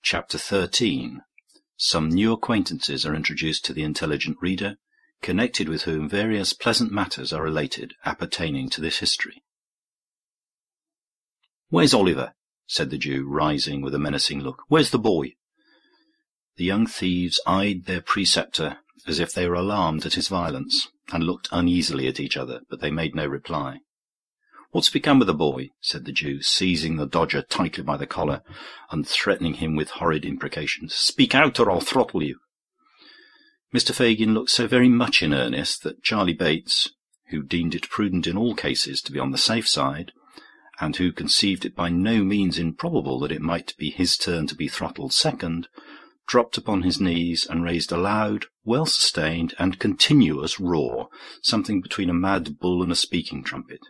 Chapter 13. Some new acquaintances are introduced to the intelligent reader, connected with whom various pleasant matters are related appertaining to this history. "Where's Oliver?" said the Jew, rising with a menacing look. "Where's the boy?" The young thieves eyed their preceptor as if they were alarmed at his violence, and looked uneasily at each other, but they made no reply. "What's become of the boy?" said the Jew, seizing the Dodger tightly by the collar and threatening him with horrid imprecations. "Speak out, or I'll throttle you." Mr. Fagin looked so very much in earnest that Charlie Bates, who deemed it prudent in all cases to be on the safe side, and who conceived it by no means improbable that it might be his turn to be throttled second, dropped upon his knees and raised a loud, well-sustained, and continuous roar, something between a mad bull and a speaking trumpet.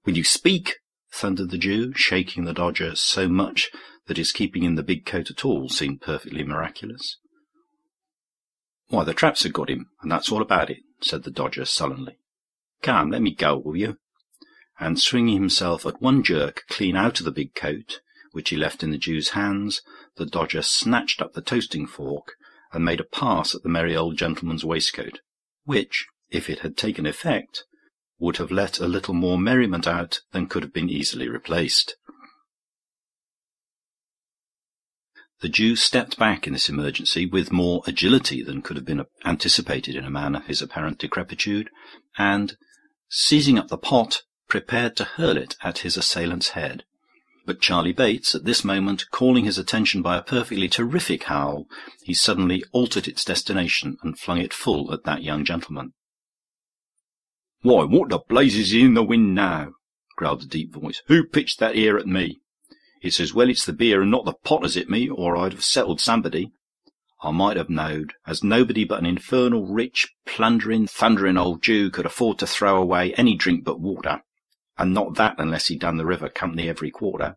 "Will you speak?" thundered the Jew, shaking the Dodger so much that his keeping in the big coat at all seemed perfectly miraculous. "Why, the traps had got him, and that's all about it," said the Dodger sullenly. "Come, let me go, will you?" And swinging himself at one jerk clean out of the big coat, which he left in the Jew's hands, the Dodger snatched up the toasting fork and made a pass at the merry old gentleman's waistcoat, which, if it had taken effect, would have let a little more merriment out than could have been easily replaced. The Jew stepped back in this emergency with more agility than could have been anticipated in a man of his apparent decrepitude, and, seizing up the pot, prepared to hurl it at his assailant's head. But Charlie Bates, at this moment, calling his attention by a perfectly terrific howl, he suddenly altered its destination and flung it full at that young gentleman. "Why, what the blazes is in the wind now?" growled a deep voice. "Who pitched that here at me? It's as well it's the beer and not the pot as hit me, or I'd have settled somebody. I might have knowed, as nobody but an infernal rich, plundering, thundering old Jew could afford to throw away any drink but water, and not that unless he'd done the river company every quarter.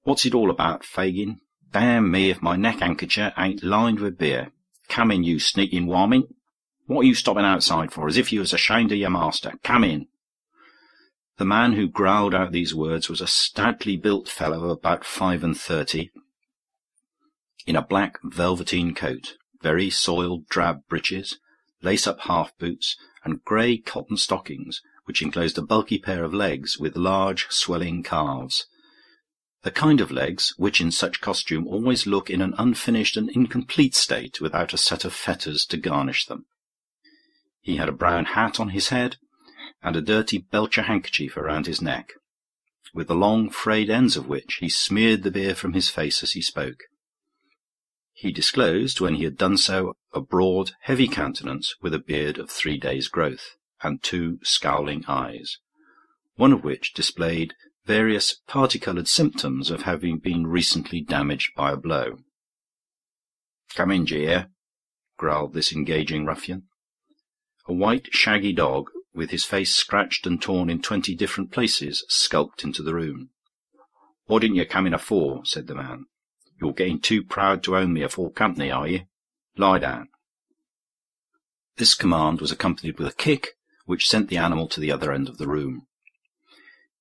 What's it all about, Fagin? Damn me if my neck-handkercher ain't lined with beer. Come in, you sneaking warmint. What are you stopping outside for, as if you was ashamed of your master? Come in." The man who growled out these words was a stoutly built fellow of about 35, in a black velveteen coat, very soiled drab breeches, lace-up half-boots, and grey cotton stockings, which enclosed a bulky pair of legs with large, swelling calves. The kind of legs which in such costume always look in an unfinished and incomplete state without a set of fetters to garnish them. He had a brown hat on his head, and a dirty belcher handkerchief around his neck, with the long frayed ends of which he smeared the beer from his face as he spoke. He disclosed, when he had done so, a broad, heavy countenance with a beard of 3 days' growth, and 2 scowling eyes, one of which displayed various parti-coloured symptoms of having been recently damaged by a blow. "Come in, Jeer," growled this engaging ruffian. A white, shaggy dog, with his face scratched and torn in 20 different places, skulked into the room. "Why didn't you come in afore?" said the man. "You're getting too proud to own me afore company, are you? Lie down." This command was accompanied with a kick, which sent the animal to the other end of the room.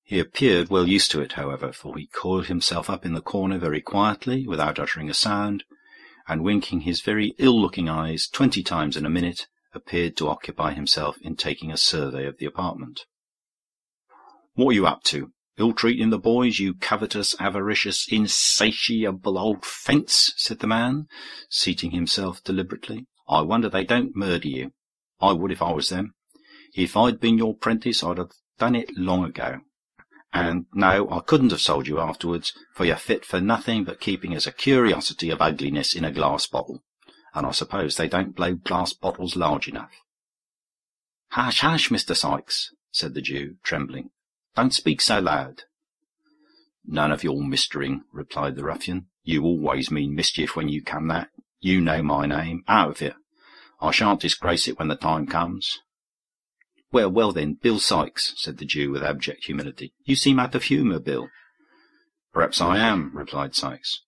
He appeared well used to it, however, for he coiled himself up in the corner very quietly, without uttering a sound, and winking his very ill-looking eyes 20 times in a minute, appeared to occupy himself in taking a survey of the apartment. "What are you up to? Ill-treating the boys, you covetous, avaricious, insatiable old fence?" said the man, seating himself deliberately. "I wonder they don't murder you. I would if I was them. If I'd been your prentice, I'd have done it long ago. And no, I couldn't have sold you afterwards, for you're fit for nothing but keeping as a curiosity of ugliness in a glass bottle. And I suppose they don't blow glass bottles large enough." "Hush, hush, Mr. Sykes," said the Jew, trembling. "Don't speak so loud." "None of your mistering," replied the ruffian. "You always mean mischief when you come that. You know my name. Out of it. I shan't disgrace it when the time comes." "Well, well then, Bill Sykes," said the Jew with abject humility. "You seem out of humour, Bill." "Perhaps I am," replied Sykes.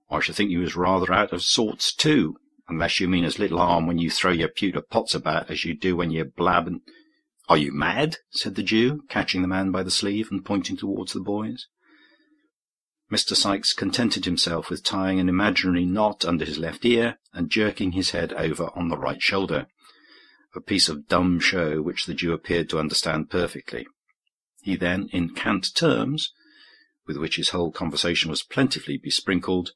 "I should think you was rather out of sorts too, unless you mean as little harm when you throw your pewter pots about as you do when you blab and—" "Are you mad?" said the Jew, catching the man by the sleeve and pointing towards the boys. Mr. Sikes contented himself with tying an imaginary knot under his left ear and jerking his head over on the right shoulder, a piece of dumb show which the Jew appeared to understand perfectly. He then, in cant terms, with which his whole conversation was plentifully besprinkled,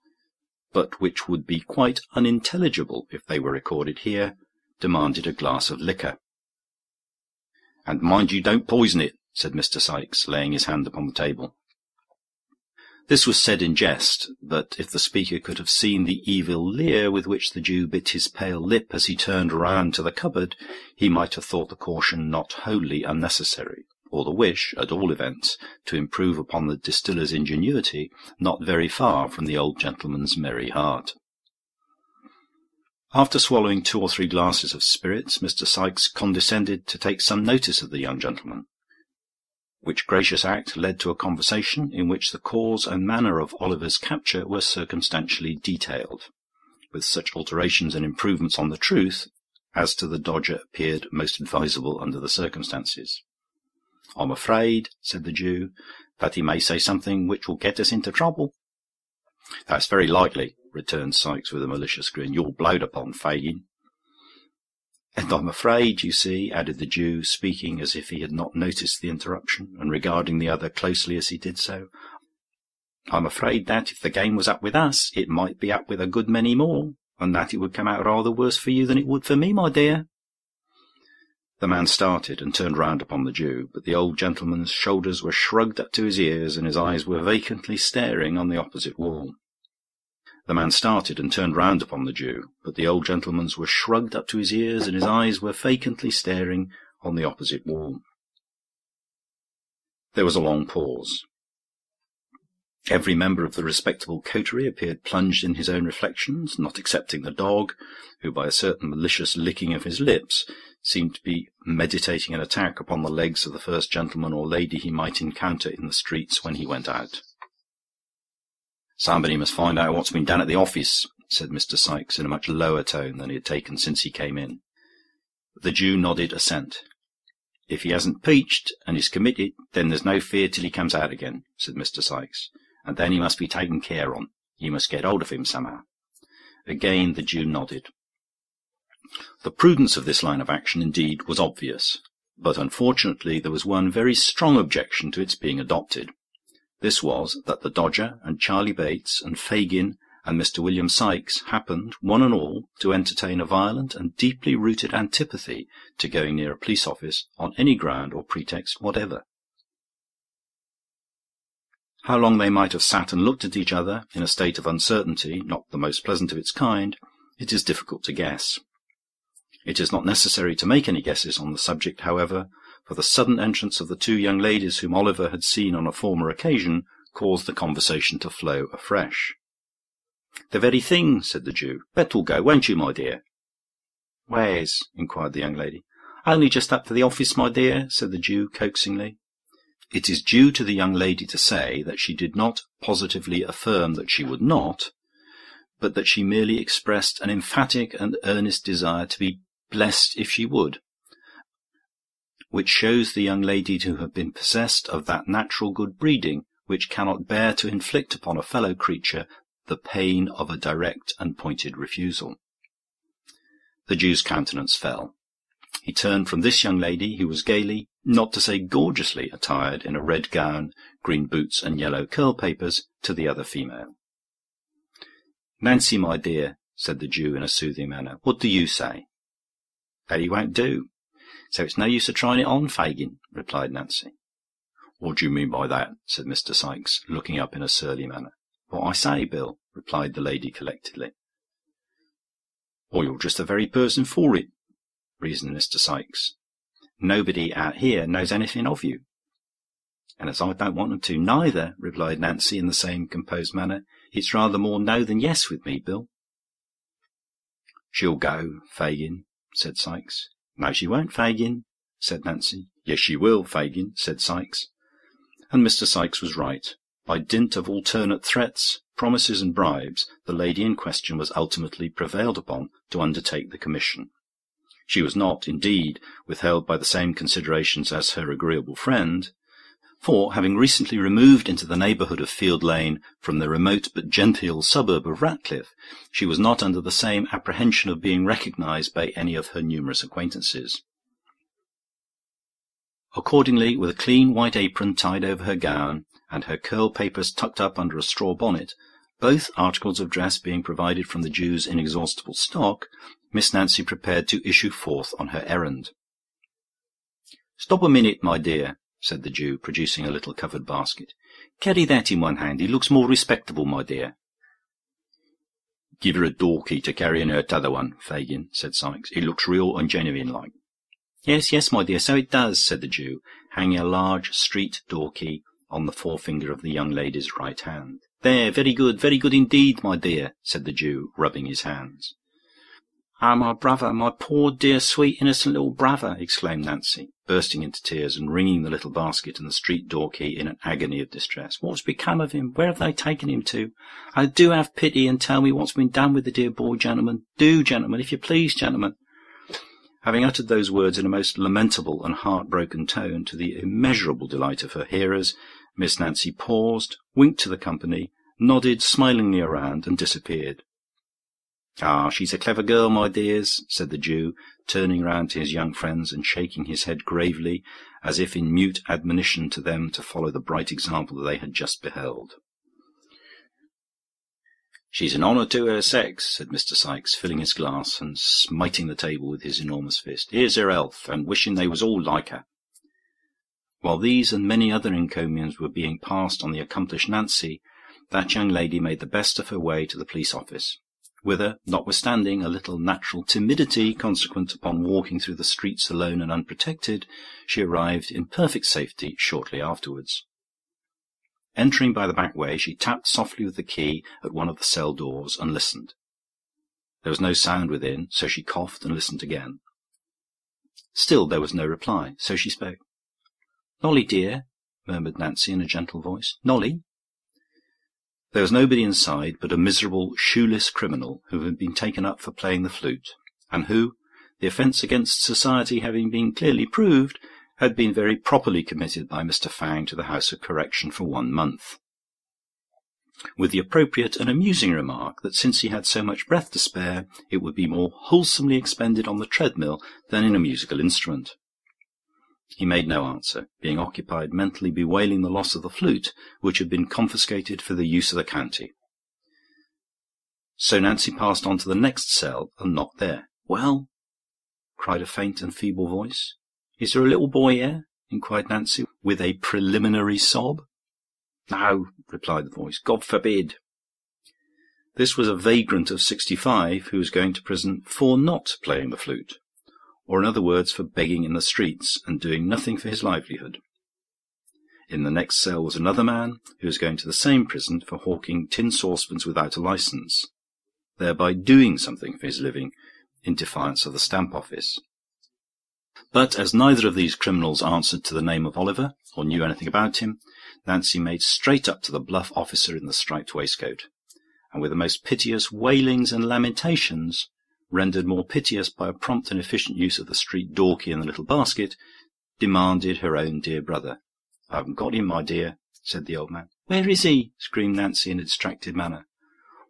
but which would be quite unintelligible if they were recorded here, demanded a glass of liquor. "And mind you don't poison it," said Mr. Sikes, laying his hand upon the table. This was said in jest, but if the speaker could have seen the evil leer with which the Jew bit his pale lip as he turned round to the cupboard, he might have thought the caution not wholly unnecessary, or the wish, at all events, to improve upon the distiller's ingenuity, not very far from the old gentleman's merry heart. After swallowing 2 or 3 glasses of spirits, Mr. Sikes condescended to take some notice of the young gentleman, which gracious act led to a conversation in which the cause and manner of Oliver's capture were circumstantially detailed, with such alterations and improvements on the truth as to the Dodger appeared most advisable under the circumstances. "I'm afraid," said the Jew, "that he may say something which will get us into trouble." "That's very likely," returned Sikes with a malicious grin. "You're blowed upon, Fagin." "And I'm afraid, you see," added the Jew, speaking as if he had not noticed the interruption, and regarding the other closely as he did so, "I'm afraid that, if the game was up with us, it might be up with a good many more, and that it would come out rather worse for you than it would for me, my dear." The man started and turned round upon the Jew, but the old gentleman's shoulders were shrugged up to his ears, and his eyes were vacantly staring on the opposite wall. The man started and turned round upon the Jew, but the old gentleman's were shrugged up to his ears, and his eyes were vacantly staring on the opposite wall. There was a long pause. Every member of the respectable coterie appeared plunged in his own reflections, not excepting the dog, who, by a certain malicious licking of his lips, seemed to be meditating an attack upon the legs of the first gentleman or lady he might encounter in the streets when he went out. "Somebody must find out what's been done at the office," said Mr. Sikes in a much lower tone than he had taken since he came in. The Jew nodded assent. "If he hasn't peached and is committed, then there's no fear till he comes out again," said Mr. Sikes, "and then he must be taken care on. You must get hold of him somehow." Again the Jew nodded. The prudence of this line of action, indeed, was obvious, but unfortunately there was one very strong objection to its being adopted. This was that the Dodger and Charlie Bates and Fagin and Mr. William Sikes happened, one and all, to entertain a violent and deeply rooted antipathy to going near a police office on any ground or pretext whatever. How long they might have sat and looked at each other in a state of uncertainty, not the most pleasant of its kind, it is difficult to guess. It is not necessary to make any guesses on the subject, however, for the sudden entrance of the 2 young ladies whom Oliver had seen on a former occasion caused the conversation to flow afresh. "The very thing," said the Jew. "Bet we'll go, won't you, my dear?" "Where's?" inquired the young lady. "Only just up to the office, my dear," said the Jew coaxingly. It is due to the young lady to say that she did not positively affirm that she would not, but that she merely expressed an emphatic and earnest desire to be blessed if she would, which shows the young lady to have been possessed of that natural good breeding which cannot bear to inflict upon a fellow creature the pain of a direct and pointed refusal. The Jew's countenance fell. He turned from this young lady, who was gaily, not to say gorgeously, attired in a red gown, green boots, and yellow curl-papers, to the other female. "Nancy, my dear," said the Jew in a soothing manner, "what do you say?" "That he won't do. So it's no use of trying it on, Fagin," replied Nancy. "What do you mean by that?" said Mr. Sikes, looking up in a surly manner. "What I say, Bill," replied the lady collectedly. "Or you're just the very person for it," reasoned Mr. Sikes. "Nobody out here knows anything of you." "And as I don't want them to neither," replied Nancy in the same composed manner, "it's rather more no than yes with me, Bill." "She'll go, Fagin," said Sikes. "No, she won't, Fagin," said Nancy. "Yes, she will, Fagin," said Sikes. And Mr. Sikes was right. By dint of alternate threats, promises, and bribes, the lady in question was ultimately prevailed upon to undertake the commission. She was not, indeed, withheld by the same considerations as her agreeable friend, for, having recently removed into the neighbourhood of Field Lane from the remote but genteel suburb of Ratcliffe, she was not under the same apprehension of being recognised by any of her numerous acquaintances. Accordingly, with a clean white apron tied over her gown, and her curl papers tucked up under a straw bonnet, both articles of dress being provided from the Jew's inexhaustible stock, Miss Nancy prepared to issue forth on her errand. "Stop a minute, my dear," said the Jew, producing a little covered basket. "Carry that in one hand. It looks more respectable, my dear." "Give her a door key to carry in her t'other one, Fagin," said Sikes. "It looks real and genuine-like." Yes, my dear, so it does," said the Jew, hanging a large street door key on the forefinger of the young lady's right hand. "There, very good indeed, my dear," said the Jew, rubbing his hands. "Ah, my brother, my poor dear, sweet, innocent little brother!" exclaimed Nancy, bursting into tears and wringing the little basket and the street door key in an agony of distress. "What's become of him? Where have they taken him to? Oh, do have pity and tell me what's been done with the dear boy, gentlemen. Do, gentlemen, if you please, gentlemen." Having uttered those words in a most lamentable and heart-broken tone, to the immeasurable delight of her hearers, Miss Nancy paused, winked to the company, nodded smilingly around, and disappeared. "Ah, she's a clever girl, my dears," said the Jew, turning round to his young friends and shaking his head gravely, as if in mute admonition to them to follow the bright example that they had just beheld. "She's an honour to her sex," said Mr. Sikes, filling his glass and smiting the table with his enormous fist. "Here's her health, and wishing they was all like her." While these and many other encomiums were being passed on the accomplished Nancy, that young lady made the best of her way to the police office, whither, notwithstanding a little natural timidity consequent upon walking through the streets alone and unprotected, she arrived in perfect safety shortly afterwards. Entering by the back way, she tapped softly with the key at one of the cell doors and listened. There was no sound within, so she coughed and listened again. Still there was no reply, so she spoke. "Nolly, dear," murmured Nancy in a gentle voice. "Nolly." There was nobody inside but a miserable, shoeless criminal who had been taken up for playing the flute, and who, the offence against society having been clearly proved, had been very properly committed by Mr. Fang to the House of Correction for 1 month, with the appropriate and amusing remark that since he had so much breath to spare, it would be more wholesomely expended on the treadmill than in a musical instrument. He made no answer, being occupied mentally bewailing the loss of the flute, which had been confiscated for the use of the county. So Nancy passed on to the next cell and knocked there. "Well?" cried a faint and feeble voice. "Is there a little boy here?" inquired Nancy, with a preliminary sob. "No," replied the voice. "God forbid." This was a vagrant of 65 who was going to prison for not playing the flute, or in other words for begging in the streets and doing nothing for his livelihood. In the next cell was another man who was going to the same prison for hawking tin saucepans without a licence, thereby doing something for his living in defiance of the Stamp Office. But as neither of these criminals answered to the name of Oliver, or knew anything about him, Nancy made straight up to the bluff officer in the striped waistcoat, and with the most piteous wailings and lamentations, rendered more piteous by a prompt and efficient use of the street door key and the little basket, demanded her own dear brother. "I haven't got him, my dear," said the old man. "Where is he?" screamed Nancy in a distracted manner.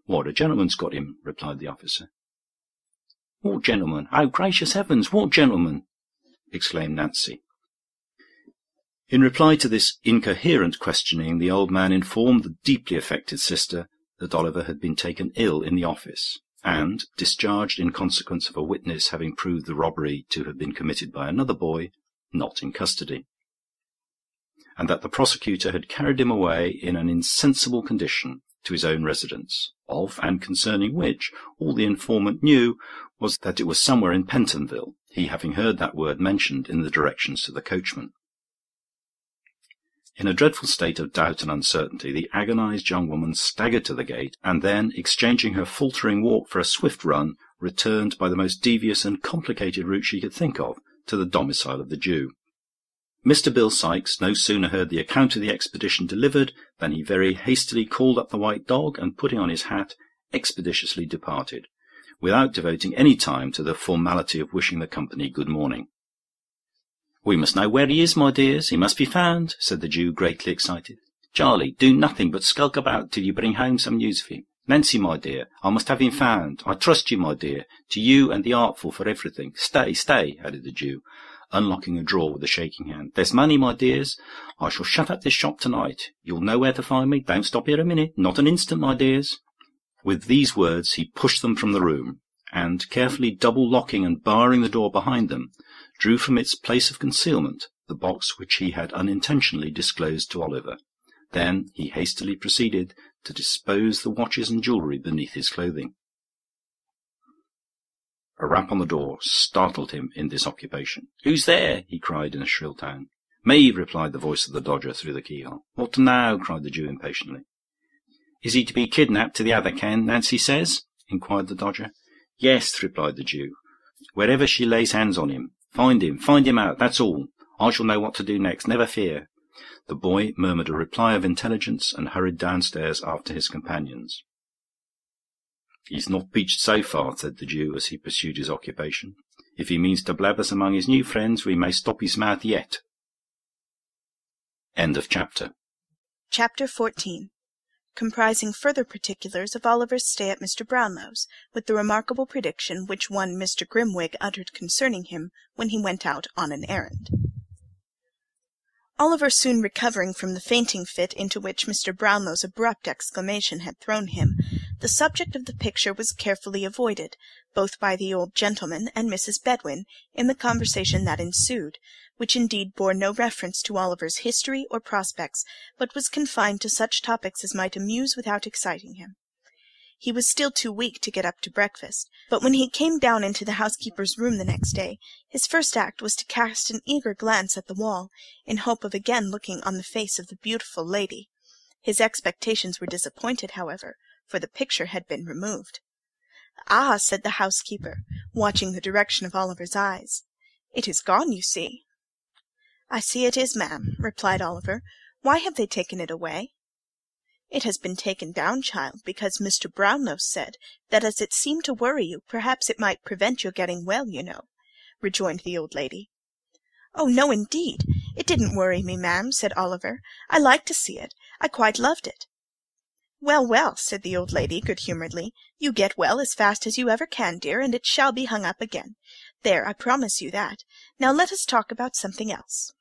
"What, a gentleman's got him," replied the officer. "What gentleman? Oh, gracious heavens, what gentleman?" exclaimed Nancy. In reply to this incoherent questioning, the old man informed the deeply affected sister that Oliver had been taken ill in the office, and, discharged in consequence of a witness having proved the robbery to have been committed by another boy, not in custody, and that the prosecutor had carried him away in an insensible condition to his own residence, of and concerning which all the informant knew was that it was somewhere in Pentonville, he having heard that word mentioned in the directions to the coachman. In a dreadful state of doubt and uncertainty, the agonized young woman staggered to the gate, and then, exchanging her faltering walk for a swift run, returned by the most devious and complicated route she could think of to the domicile of the Jew. Mr. Bill Sikes no sooner heard the account of the expedition delivered than he very hastily called up the white dog, and putting on his hat, expeditiously departed, without devoting any time to the formality of wishing the company good morning. "We must know where he is, my dears. He must be found," said the Jew, greatly excited. "Charlie, do nothing but skulk about till you bring home some news of him. Nancy, my dear, I must have him found. I trust you, my dear, to you and the Artful for everything. Stay, stay," added the Jew, unlocking a drawer with a shaking hand. "There's money, my dears. I shall shut up this shop tonight. You'll know where to find me. Don't stop here a minute. Not an instant, my dears." With these words he pushed them from the room, and, carefully double-locking and barring the door behind them, drew from its place of concealment the box which he had unintentionally disclosed to Oliver. Then he hastily proceeded to dispose the watches and jewellery beneath his clothing. A rap on the door startled him in this occupation. "Who's there?" he cried in a shrill tone. "Me," replied the voice of the Dodger through the keyhole. "What now?" cried the Jew impatiently. "Is he to be kidnapped to the other can, Nancy says?" inquired the Dodger. "Yes," replied the Jew. "Wherever she lays hands on him. Find him out, that's all. I shall know what to do next, never fear." The boy murmured a reply of intelligence and hurried downstairs after his companions. "He's not peached so far," said the Jew as he pursued his occupation. "If he means to blab us among his new friends, we may stop his mouth yet." End of chapter. Chapter 14, comprising further particulars of Oliver's stay at Mr. Brownlow's, with the remarkable prediction which one Mr. Grimwig uttered concerning him when he went out on an errand. Oliver soon recovering from the fainting fit into which Mr. Brownlow's abrupt exclamation had thrown him, the subject of the picture was carefully avoided, both by the old gentleman and Mrs. Bedwin, in the conversation that ensued, which indeed bore no reference to Oliver's history or prospects, but was confined to such topics as might amuse without exciting him. He was still too weak to get up to breakfast, but when he came down into the housekeeper's room the next day, his first act was to cast an eager glance at the wall, in hope of again looking on the face of the beautiful lady. His expectations were disappointed, however, for the picture had been removed. "Ah," said the housekeeper, watching the direction of Oliver's eyes, "it is gone, you see." "I see it is, ma'am," replied Oliver. "Why have they taken it away?" "It has been taken down, child, because Mr. Brownlow said that as it seemed to worry you, perhaps it might prevent your getting well, you know," rejoined the old lady. "Oh, no, indeed. It didn't worry me, ma'am," said Oliver. "I liked to see it. I quite loved it." "Well, well," said the old lady good-humouredly, "you get well as fast as you ever can, dear, and it shall be hung up again. There, I promise you that. Now let us talk about something else."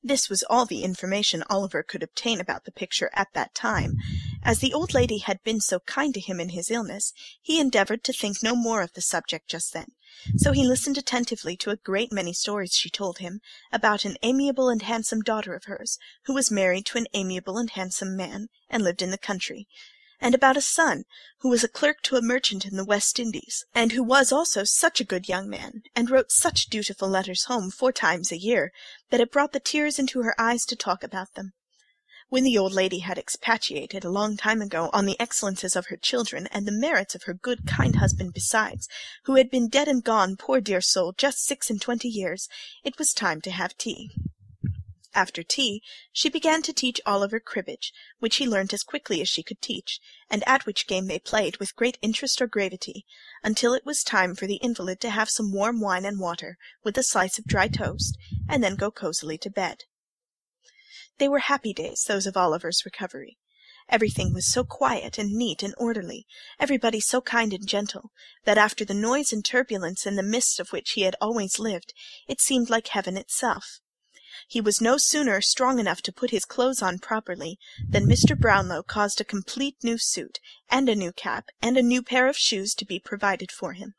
This was all the information Oliver could obtain about the picture at that time. As the old lady had been so kind to him in his illness, he endeavoured to think no more of the subject just then, so he listened attentively to a great many stories she told him about an amiable and handsome daughter of hers, who was married to an amiable and handsome man, and lived in the country, and about a son who was a clerk to a merchant in the West Indies, and who was also such a good young man, and wrote such dutiful letters home 4 times a year, that it brought the tears into her eyes to talk about them. When the old lady had expatiated a long time ago on the excellences of her children, and the merits of her good kind husband besides, who had been dead and gone, poor dear soul, just 26 years, it was time to have tea. After tea, she began to teach Oliver cribbage, which he learnt as quickly as she could teach, and at which game they played with great interest or gravity, until it was time for the invalid to have some warm wine and water, with a slice of dry toast, and then go cosily to bed. They were happy days, those of Oliver's recovery. Everything was so quiet and neat and orderly, everybody so kind and gentle, that after the noise and turbulence and the midst of which he had always lived, it seemed like heaven itself. He was no sooner strong enough to put his clothes on properly than Mr. Brownlow caused a complete new suit, and a new cap, and a new pair of shoes to be provided for him.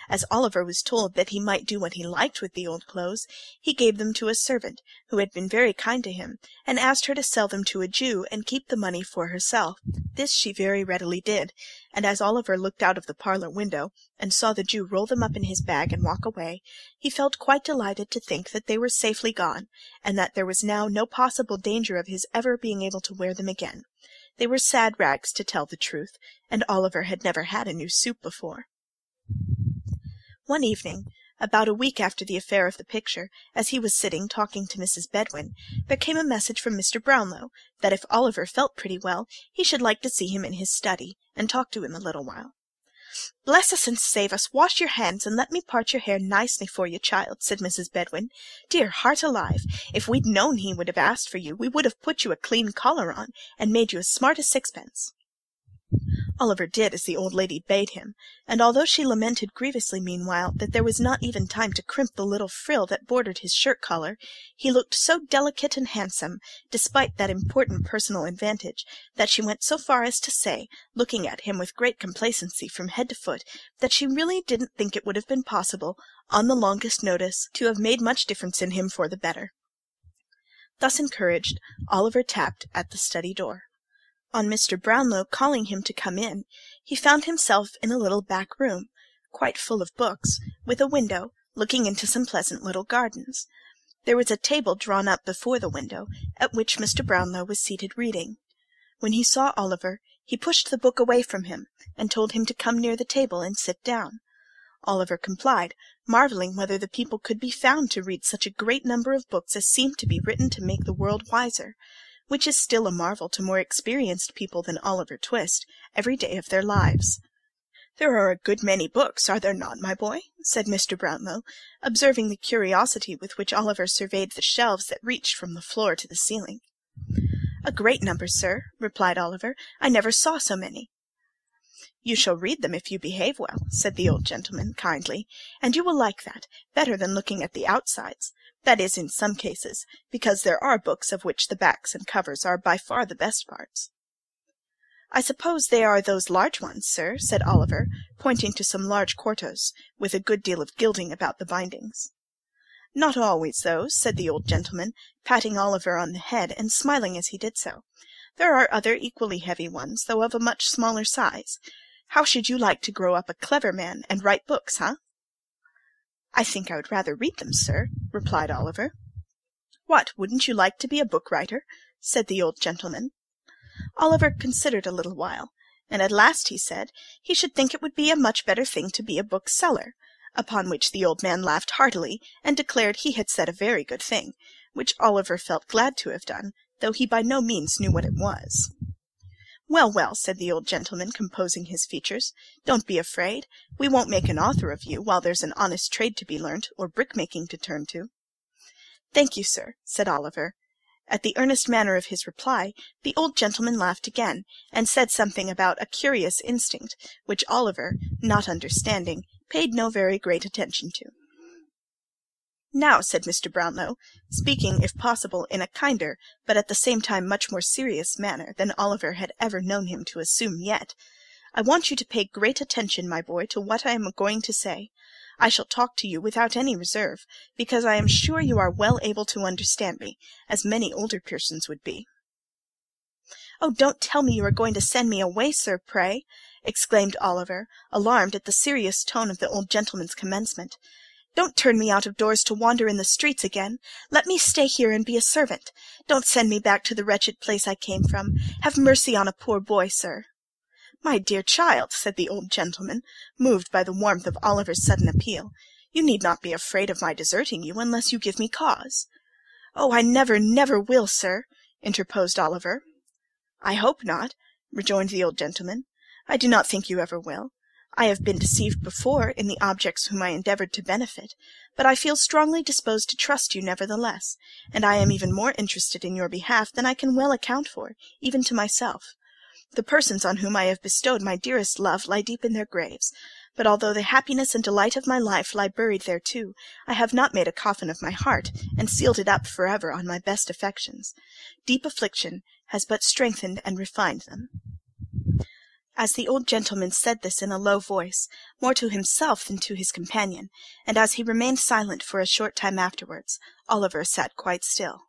As Oliver was told that he might do what he liked with the old clothes, he gave them to a servant, who had been very kind to him, and asked her to sell them to a Jew and keep the money for herself. This she very readily did, and as Oliver looked out of the parlour window, and saw the Jew roll them up in his bag and walk away, he felt quite delighted to think that they were safely gone, and that there was now no possible danger of his ever being able to wear them again. They were sad rags, to tell the truth, and Oliver had never had a new suit before. One evening, about a week after the affair of the picture, as he was sitting talking to Mrs. Bedwin, there came a message from Mr. Brownlow that if Oliver felt pretty well, he should like to see him in his study, and talk to him a little while. "Bless us and save us! Wash your hands, and let me part your hair nicely for you, child," said Mrs. Bedwin. "Dear heart alive! If we'd known he would have asked for you, we would have put you a clean collar on, and made you as smart as sixpence." Oliver did as the old lady bade him, and although she lamented grievously meanwhile that there was not even time to crimp the little frill that bordered his shirt-collar, he looked so delicate and handsome, despite that important personal advantage, that she went so far as to say, looking at him with great complacency from head to foot, that she really didn't think it would have been possible, on the longest notice, to have made much difference in him for the better. Thus encouraged, Oliver tapped at the study door. On Mr. Brownlow calling him to come in, he found himself in a little back room, quite full of books, with a window looking into some pleasant little gardens. There was a table drawn up before the window, at which Mr. Brownlow was seated reading. When he saw Oliver, he pushed the book away from him, and told him to come near the table and sit down. Oliver complied, marvelling whether the people could be found to read such a great number of books as seemed to be written to make the world wiser, which is still a marvel to more experienced people than Oliver Twist, every day of their lives. "There are a good many books, are there not, my boy?" said Mr. Brownlow, observing the curiosity with which Oliver surveyed the shelves that reached from the floor to the ceiling. "A great number, sir," replied Oliver. "I never saw so many." "You shall read them if you behave well," said the old gentleman, kindly, "and you will like that, better than looking at the outsides. That is, in some cases, because there are books of which the backs and covers are by far the best parts." "I suppose they are those large ones, sir," said Oliver, pointing to some large quartos, with a good deal of gilding about the bindings. "Not always those," said the old gentleman, patting Oliver on the head and smiling as he did so. "There are other equally heavy ones, though of a much smaller size. How should you like to grow up a clever man and write books, huh?" "I think I would rather read them, sir," replied Oliver. "What, wouldn't you like to be a book-writer?" said the old gentleman. Oliver considered a little while, and at last he said he should think it would be a much better thing to be a bookseller, upon which the old man laughed heartily, and declared he had said a very good thing, which Oliver felt glad to have done, though he by no means knew what it was. "Well, well," said the old gentleman, composing his features, "don't be afraid. We won't make an author of you, while there's an honest trade to be learnt, or brick-making to turn to." "Thank you, sir," said Oliver. At the earnest manner of his reply, the old gentleman laughed again, and said something about a curious instinct, which Oliver, not understanding, paid no very great attention to. "Now," said Mr. Brownlow, speaking, if possible, in a kinder, but at the same time much more serious manner than Oliver had ever known him to assume yet, "I want you to pay great attention, my boy, to what I am going to say. I shall talk to you without any reserve, because I am sure you are well able to understand me, as many older persons would be." "Oh, don't tell me you are going to send me away, sir, pray!" exclaimed Oliver, alarmed at the serious tone of the old gentleman's commencement. "Don't turn me out of doors to wander in the streets again. Let me stay here and be a servant. Don't send me back to the wretched place I came from. Have mercy on a poor boy, sir." "My dear child," said the old gentleman, moved by the warmth of Oliver's sudden appeal, "you need not be afraid of my deserting you unless you give me cause." "Oh, I never, never will, sir," interposed Oliver. "I hope not," rejoined the old gentleman. "I do not think you ever will. I have been deceived before in the objects whom I endeavoured to benefit, but I feel strongly disposed to trust you nevertheless, and I am even more interested in your behalf than I can well account for, even to myself. The persons on whom I have bestowed my dearest love lie deep in their graves, but although the happiness and delight of my life lie buried there too, I have not made a coffin of my heart, and sealed it up for ever on my best affections. Deep affliction has but strengthened and refined them." As the old gentleman said this in a low voice, more to himself than to his companion, and as he remained silent for a short time afterwards, Oliver sat quite still.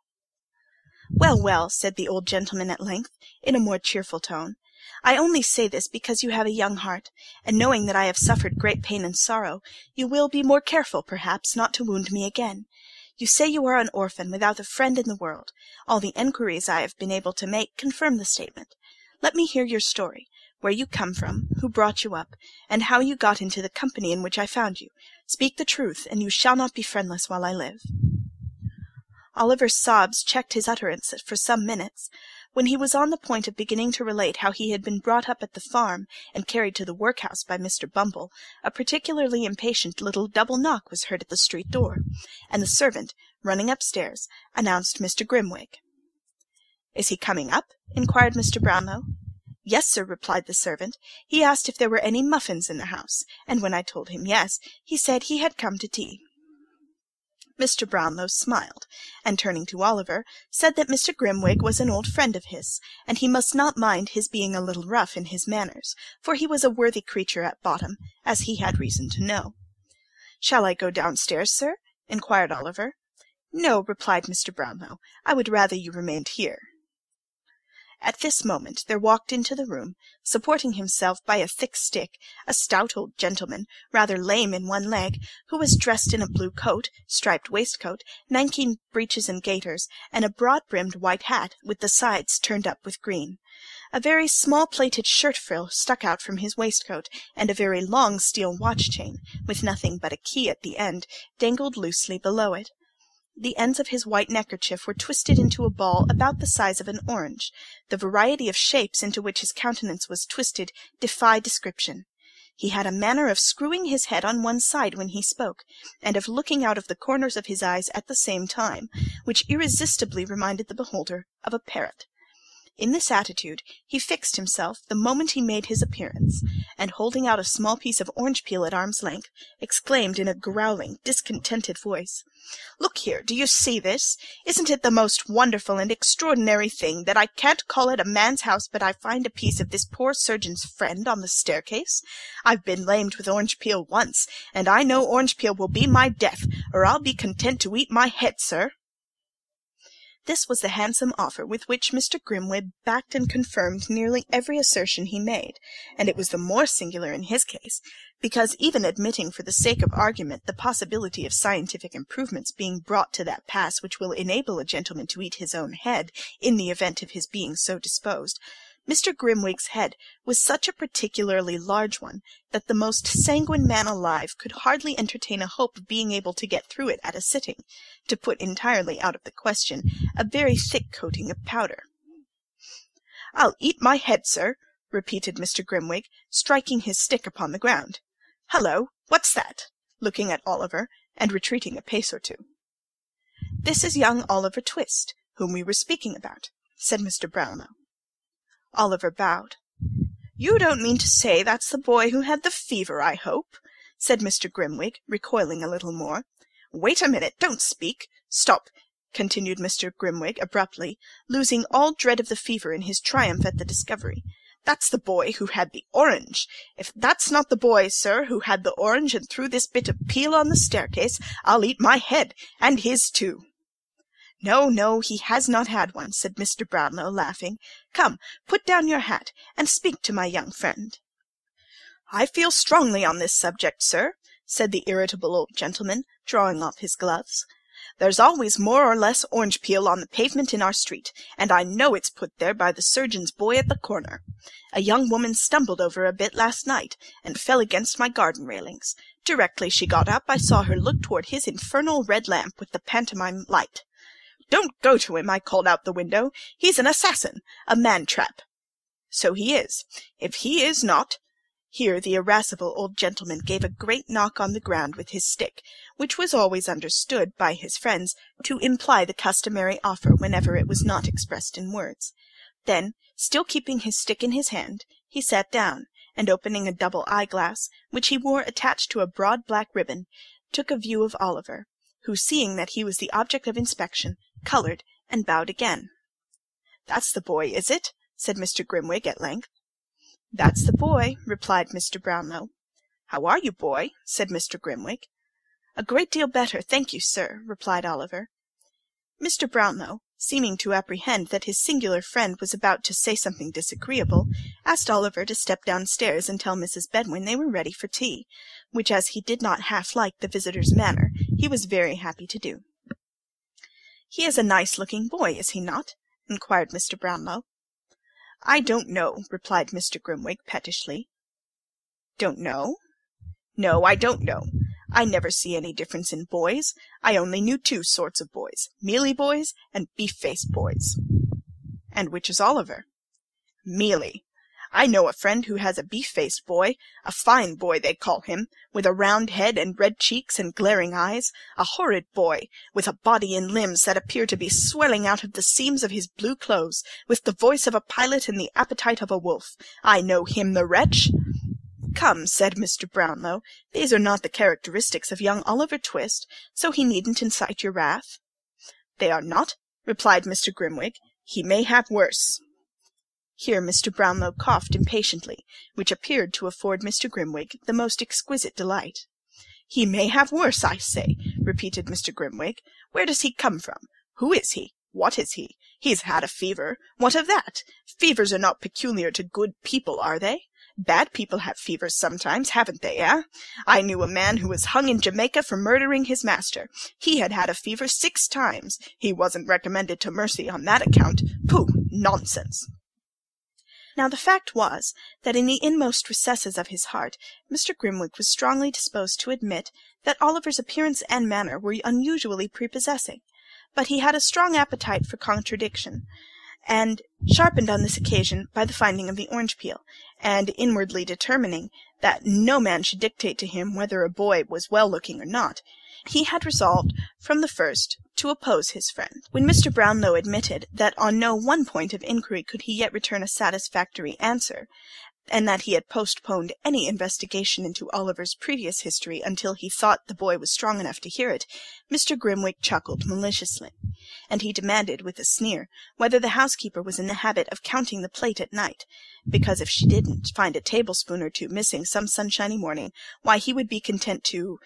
"Well, well," said the old gentleman at length, in a more cheerful tone, "I only say this because you have a young heart, and knowing that I have suffered great pain and sorrow, you will be more careful, perhaps, not to wound me again. You say you are an orphan, without a friend in the world. All the enquiries I have been able to make confirm the statement. Let me hear your story, where you come from, who brought you up, and how you got into the company in which I found you. Speak the truth, and you shall not be friendless while I live." Oliver's sobs checked his utterance for some minutes, When he was on the point of beginning to relate how he had been brought up at the farm and carried to the workhouse by Mr. Bumble, a particularly impatient little double knock was heard at the street door, and the servant, running upstairs, announced Mr. Grimwig. "Is he coming up?" inquired Mr. Brownlow. "Yes, sir," replied the servant. "He asked if there were any muffins in the house, and when I told him yes, he said he had come to tea." Mr. Brownlow smiled, and turning to Oliver, said that Mr. Grimwig was an old friend of his, and he must not mind his being a little rough in his manners, for he was a worthy creature at bottom, as he had reason to know. "Shall I go downstairs, sir?" inquired Oliver. "No," replied Mr. Brownlow. "I would rather you remained here." At this moment there walked into the room, supporting himself by a thick stick, a stout old gentleman, rather lame in one leg, who was dressed in a blue coat, striped waistcoat, nankeen breeches and gaiters, and a broad-brimmed white hat with the sides turned up with green. A very small plaited shirt-frill stuck out from his waistcoat, and a very long steel watch-chain, with nothing but a key at the end, dangled loosely below it. The ends of his white neckerchief were twisted into a ball about the size of an orange. The variety of shapes into which his countenance was twisted defy description. He had a manner of screwing his head on one side when he spoke, and of looking out of the corners of his eyes at the same time, which irresistibly reminded the beholder of a parrot. In this attitude he fixed himself the moment he made his appearance, and holding out a small piece of orange peel at arm's length, exclaimed in a growling, discontented voice, "Look here, do you see this? Isn't it the most wonderful and extraordinary thing that I can't call at a man's house but I find a piece of this poor surgeon's friend on the staircase? I've been lamed with orange peel once, and I know orange peel will be my death, or I'll be content to eat my head, sir." This was the handsome offer with which Mr. Grimwig backed and confirmed nearly every assertion he made, and it was the more singular in his case, because even admitting for the sake of argument the possibility of scientific improvements being brought to that pass which will enable a gentleman to eat his own head, in the event of his being so disposed, Mr. Grimwig's head was such a particularly large one that the most sanguine man alive could hardly entertain a hope of being able to get through it at a sitting, to put entirely out of the question a very thick coating of powder. "I'll eat my head, sir," repeated Mr. Grimwig, striking his stick upon the ground. "Hullo, what's that?" looking at Oliver, and retreating a pace or two. "This is young Oliver Twist, whom we were speaking about," said Mr. Brownlow. Oliver bowed. "You don't mean to say that's the boy who had the fever, I hope?" said Mr. Grimwig, recoiling a little more. "Wait a minute, don't speak. Stop," continued Mr. Grimwig abruptly, losing all dread of the fever in his triumph at the discovery. "That's the boy who had the orange. If that's not the boy, sir, who had the orange and threw this bit of peel on the staircase, I'll eat my head, and his too." "No, no, he has not had one," said Mr. Brownlow, laughing. "Come, put down your hat, and speak to my young friend." "I feel strongly on this subject, sir," said the irritable old gentleman, drawing off his gloves. "There's always more or less orange peel on the pavement in our street, and I know it's put there by the surgeon's boy at the corner. A young woman stumbled over a bit last night, and fell against my garden railings. Directly she got up, I saw her look toward his infernal red lamp with the pantomime light. 'Don't go to him,' I called out the window. 'He's an assassin, a man-trap.' So he is. If he is not—" Here the irascible old gentleman gave a great knock on the ground with his stick, which was always understood by his friends to imply the customary offer whenever it was not expressed in words. Then, still keeping his stick in his hand, he sat down, and opening a double eyeglass, which he wore attached to a broad black ribbon, took a view of Oliver, who, seeing that he was the object of inspection, coloured and bowed again. "That's the boy, is it?" said Mr. Grimwig at length. "That's the boy," replied Mr. Brownlow. "How are you, boy?" said Mr. Grimwig. "A great deal better, thank you, sir," replied Oliver. Mr. Brownlow, seeming to apprehend that his singular friend was about to say something disagreeable, asked Oliver to step downstairs and tell Mrs. Bedwin they were ready for tea, which, as he did not half like the visitor's manner, he was very happy to do. "He is a nice-looking boy, is he not?" inquired Mr. Brownlow. "I don't know," replied Mr. Grimwig pettishly. "Don't know?" "No, I don't know. I never see any difference in boys. I only knew two sorts of boys, mealy boys and beef-faced boys." "And which is Oliver?" "Mealy. I know a friend who has a beef-faced boy, a fine boy they call him, with a round head and red cheeks and glaring eyes, a horrid boy, with a body and limbs that appear to be swelling out of the seams of his blue clothes, with the voice of a pilot and the appetite of a wolf. I know him, the wretch." "Come," said Mr. Brownlow, "these are not the characteristics of young Oliver Twist, so he needn't incite your wrath." "They are not," replied Mr. Grimwig. "He may have worse." Here Mr. Brownlow coughed impatiently, which appeared to afford Mr. Grimwig the most exquisite delight. "He may have worse, I say," repeated Mr. Grimwig. "Where does he come from? Who is he? What is he? He's had a fever. What of that? Fevers are not peculiar to good people, are they? Bad people have fevers sometimes, haven't they, eh? I knew a man who was hung in Jamaica for murdering his master. He had had a fever 6 times. He wasn't recommended to mercy on that account. Pooh! Nonsense!" Now the fact was, that in the inmost recesses of his heart, Mr. Grimwig was strongly disposed to admit that Oliver's appearance and manner were unusually prepossessing, but he had a strong appetite for contradiction, and, sharpened on this occasion by the finding of the orange peel, and inwardly determining that no man should dictate to him whether a boy was well-looking or not, he had resolved from the first to oppose his friend. When Mr. Brownlow admitted that on no one point of inquiry could he yet return a satisfactory answer, and that he had postponed any investigation into Oliver's previous history until he thought the boy was strong enough to hear it, Mr. Grimwig chuckled maliciously, and he demanded with a sneer whether the housekeeper was in the habit of counting the plate at night, because if she didn't find a tablespoon or two missing some sunshiny morning, why he would be content to...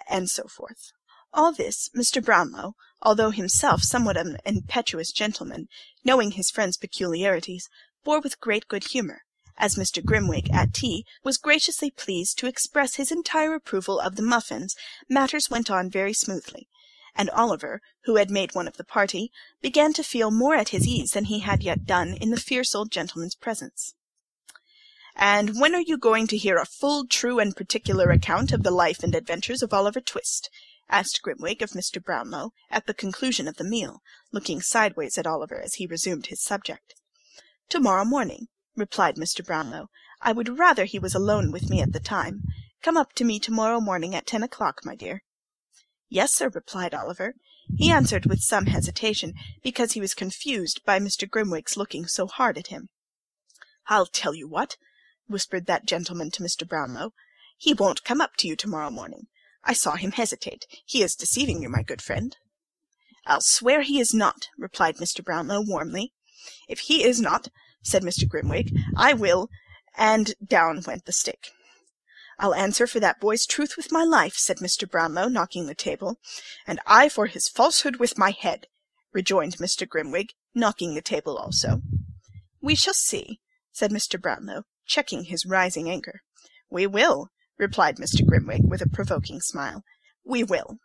and so forth. All this Mr. Brownlow, although himself somewhat an impetuous gentleman, knowing his friend's peculiarities, bore with great good humour, as Mr. Grimwig, at tea, was graciously pleased to express his entire approval of the muffins. Matters went on very smoothly, and Oliver, who had made one of the party, began to feel more at his ease than he had yet done in the fierce old gentleman's presence. "And when are you going to hear a full, true, and particular account of the life and adventures of Oliver Twist?" asked Grimwig of Mr. Brownlow, at the conclusion of the meal, looking sideways at Oliver as he resumed his subject. "To-morrow morning," replied Mr. Brownlow. "I would rather he was alone with me at the time. Come up to me to-morrow morning at 10 o'clock, my dear." "Yes, sir," replied Oliver. He answered with some hesitation, because he was confused by Mr. Grimwig's looking so hard at him. "I'll tell you what," whispered that gentleman to Mr. Brownlow. "He won't come up to you to-morrow morning. I saw him hesitate. He is deceiving you, my good friend." "I'll swear he is not," replied Mr. Brownlow warmly. "If he is not," said Mr. Grimwig, "I will—" and down went the stick. "I'll answer for that boy's truth with my life," said Mr. Brownlow, knocking the table. "And I for his falsehood with my head," rejoined Mr. Grimwig, knocking the table also. "We shall see," said Mr. Brownlow, checking his rising anger. "We will," replied Mr. Grimwig, with a provoking smile. "We will."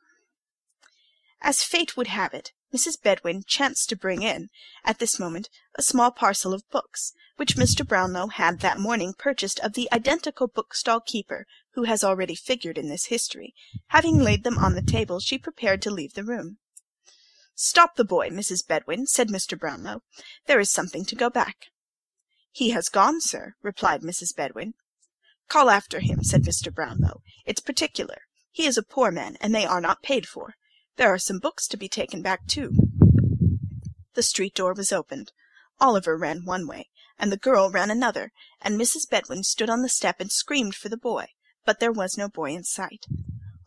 As fate would have it, Mrs. Bedwin chanced to bring in, at this moment, a small parcel of books, which Mr. Brownlow had that morning purchased of the identical bookstall keeper who has already figured in this history. Having laid them on the table, she prepared to leave the room. "Stop the boy, Mrs. Bedwin," said Mr. Brownlow. "There is something to go back." "He has gone, sir," replied Mrs. Bedwin. "Call after him," said Mr. Brownlow. "It's particular. He is a poor man, and they are not paid for. There are some books to be taken back, too." The street door was opened. Oliver ran one way, and the girl ran another, and Mrs. Bedwin stood on the step and screamed for the boy, but there was no boy in sight.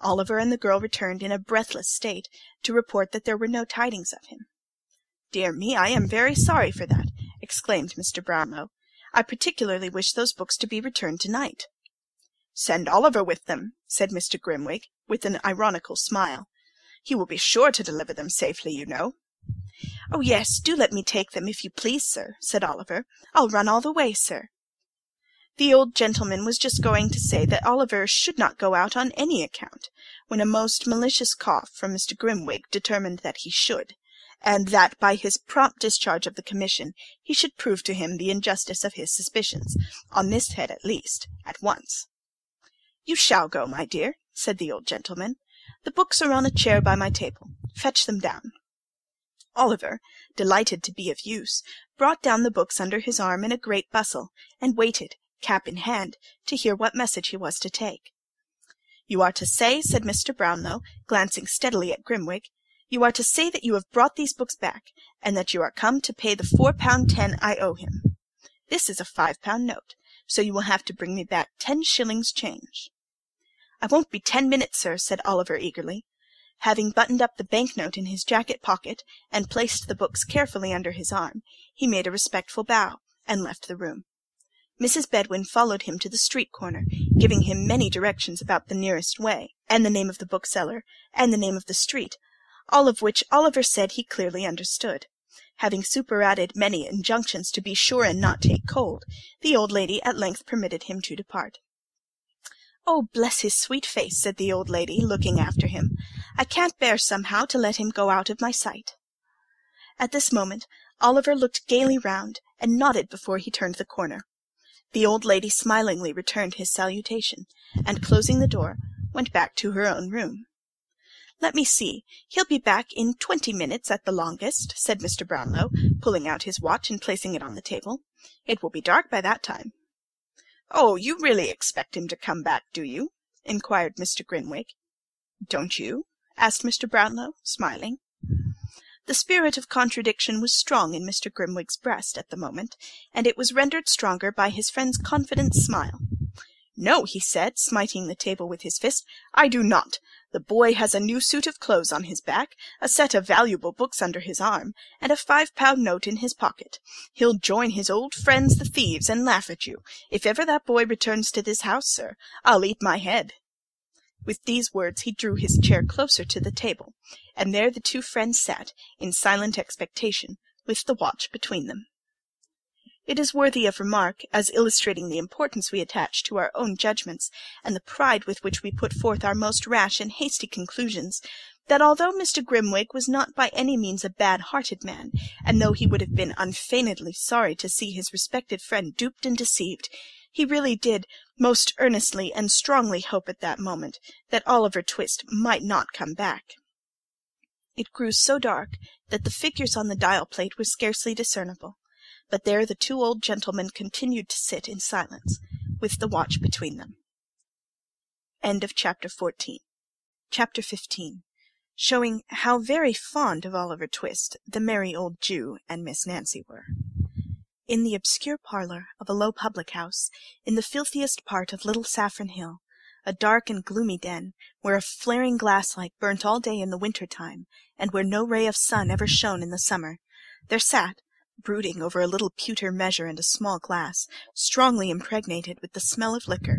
Oliver and the girl returned in a breathless state to report that there were no tidings of him. "Dear me, I am very sorry for that," exclaimed Mr. Brownlow. "I particularly wish those books to be returned to-night." "Send Oliver with them," said Mr. Grimwig, with an ironical smile. "He will be sure to deliver them safely, you know." "Oh, yes, do let me take them, if you please, sir," said Oliver. "I'll run all the way, sir." The old gentleman was just going to say that Oliver should not go out on any account, when a most malicious cough from Mr. Grimwig determined that he should, and that by his prompt discharge of the commission he should prove to him the injustice of his suspicions, on this head at least, at once. "You shall go, my dear," said the old gentleman. "The books are on a chair by my table. Fetch them down." Oliver, delighted to be of use, brought down the books under his arm in a great bustle, and waited, cap in hand, to hear what message he was to take. "You are to say," said Mr. Brownlow, glancing steadily at Grimwig, "you are to say that you have brought these books back, and that you are come to pay the £4.10 I owe him. This is a £5 note, so you will have to bring me back 10 shillings change." "I won't be 10 minutes, sir," said Oliver eagerly. Having buttoned up the bank-note in his jacket pocket, and placed the books carefully under his arm, he made a respectful bow, and left the room. Mrs. Bedwin followed him to the street corner, giving him many directions about the nearest way, and the name of the bookseller, and the name of the street, all of which Oliver said he clearly understood. Having superadded many injunctions to be sure and not take cold, the old lady at length permitted him to depart. "Oh, bless his sweet face," said the old lady, looking after him. "I can't bear somehow to let him go out of my sight." At this moment Oliver looked gaily round, and nodded before he turned the corner. The old lady smilingly returned his salutation, and, closing the door, went back to her own room. "Let me see, he'll be back in 20 minutes at the longest," said Mr. Brownlow, pulling out his watch and placing it on the table. "It will be dark by that time." "Oh, you really expect him to come back, do you?" inquired Mr. Grimwig. "Don't you?" asked Mr. Brownlow, smiling. The spirit of contradiction was strong in Mr. Grimwig's breast at the moment, and it was rendered stronger by his friend's confident smile. "No," he said, smiting the table with his fist, "I do not. The boy has a new suit of clothes on his back, a set of valuable books under his arm, and a £5 note in his pocket. He'll join his old friends the thieves, and laugh at you. If ever that boy returns to this house, sir, I'll eat my head." With these words he drew his chair closer to the table, and there the two friends sat, in silent expectation, with the watch between them. It is worthy of remark, as illustrating the importance we attach to our own judgments, and the pride with which we put forth our most rash and hasty conclusions, that although Mr. Grimwig was not by any means a bad-hearted man, and though he would have been unfeignedly sorry to see his respected friend duped and deceived, he really did most earnestly and strongly hope at that moment that Oliver Twist might not come back. It grew so dark that the figures on the dial-plate were scarcely discernible, but there the two old gentlemen continued to sit in silence, with the watch between them. End of Chapter 14. Chapter 15. Showing how very fond of Oliver Twist the merry old Jew and Miss Nancy were. In the obscure parlour of a low public-house, in the filthiest part of Little Saffron Hill, a dark and gloomy den, where a flaring gas-light burnt all day in the winter-time, and where no ray of sun ever shone in the summer, there sat, brooding over a little pewter measure and a small glass, strongly impregnated with the smell of liquor,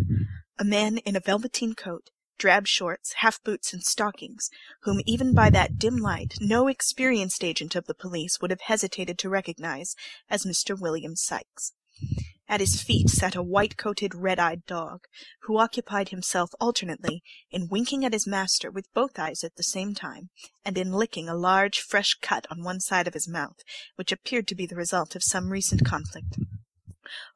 a man in a velveteen coat, drab shorts, half-boots, and stockings, whom even by that dim light no experienced agent of the police would have hesitated to recognize as Mr. William Sikes. At his feet sat a white-coated, red-eyed dog, who occupied himself alternately in winking at his master with both eyes at the same time, and in licking a large, fresh cut on one side of his mouth, which appeared to be the result of some recent conflict.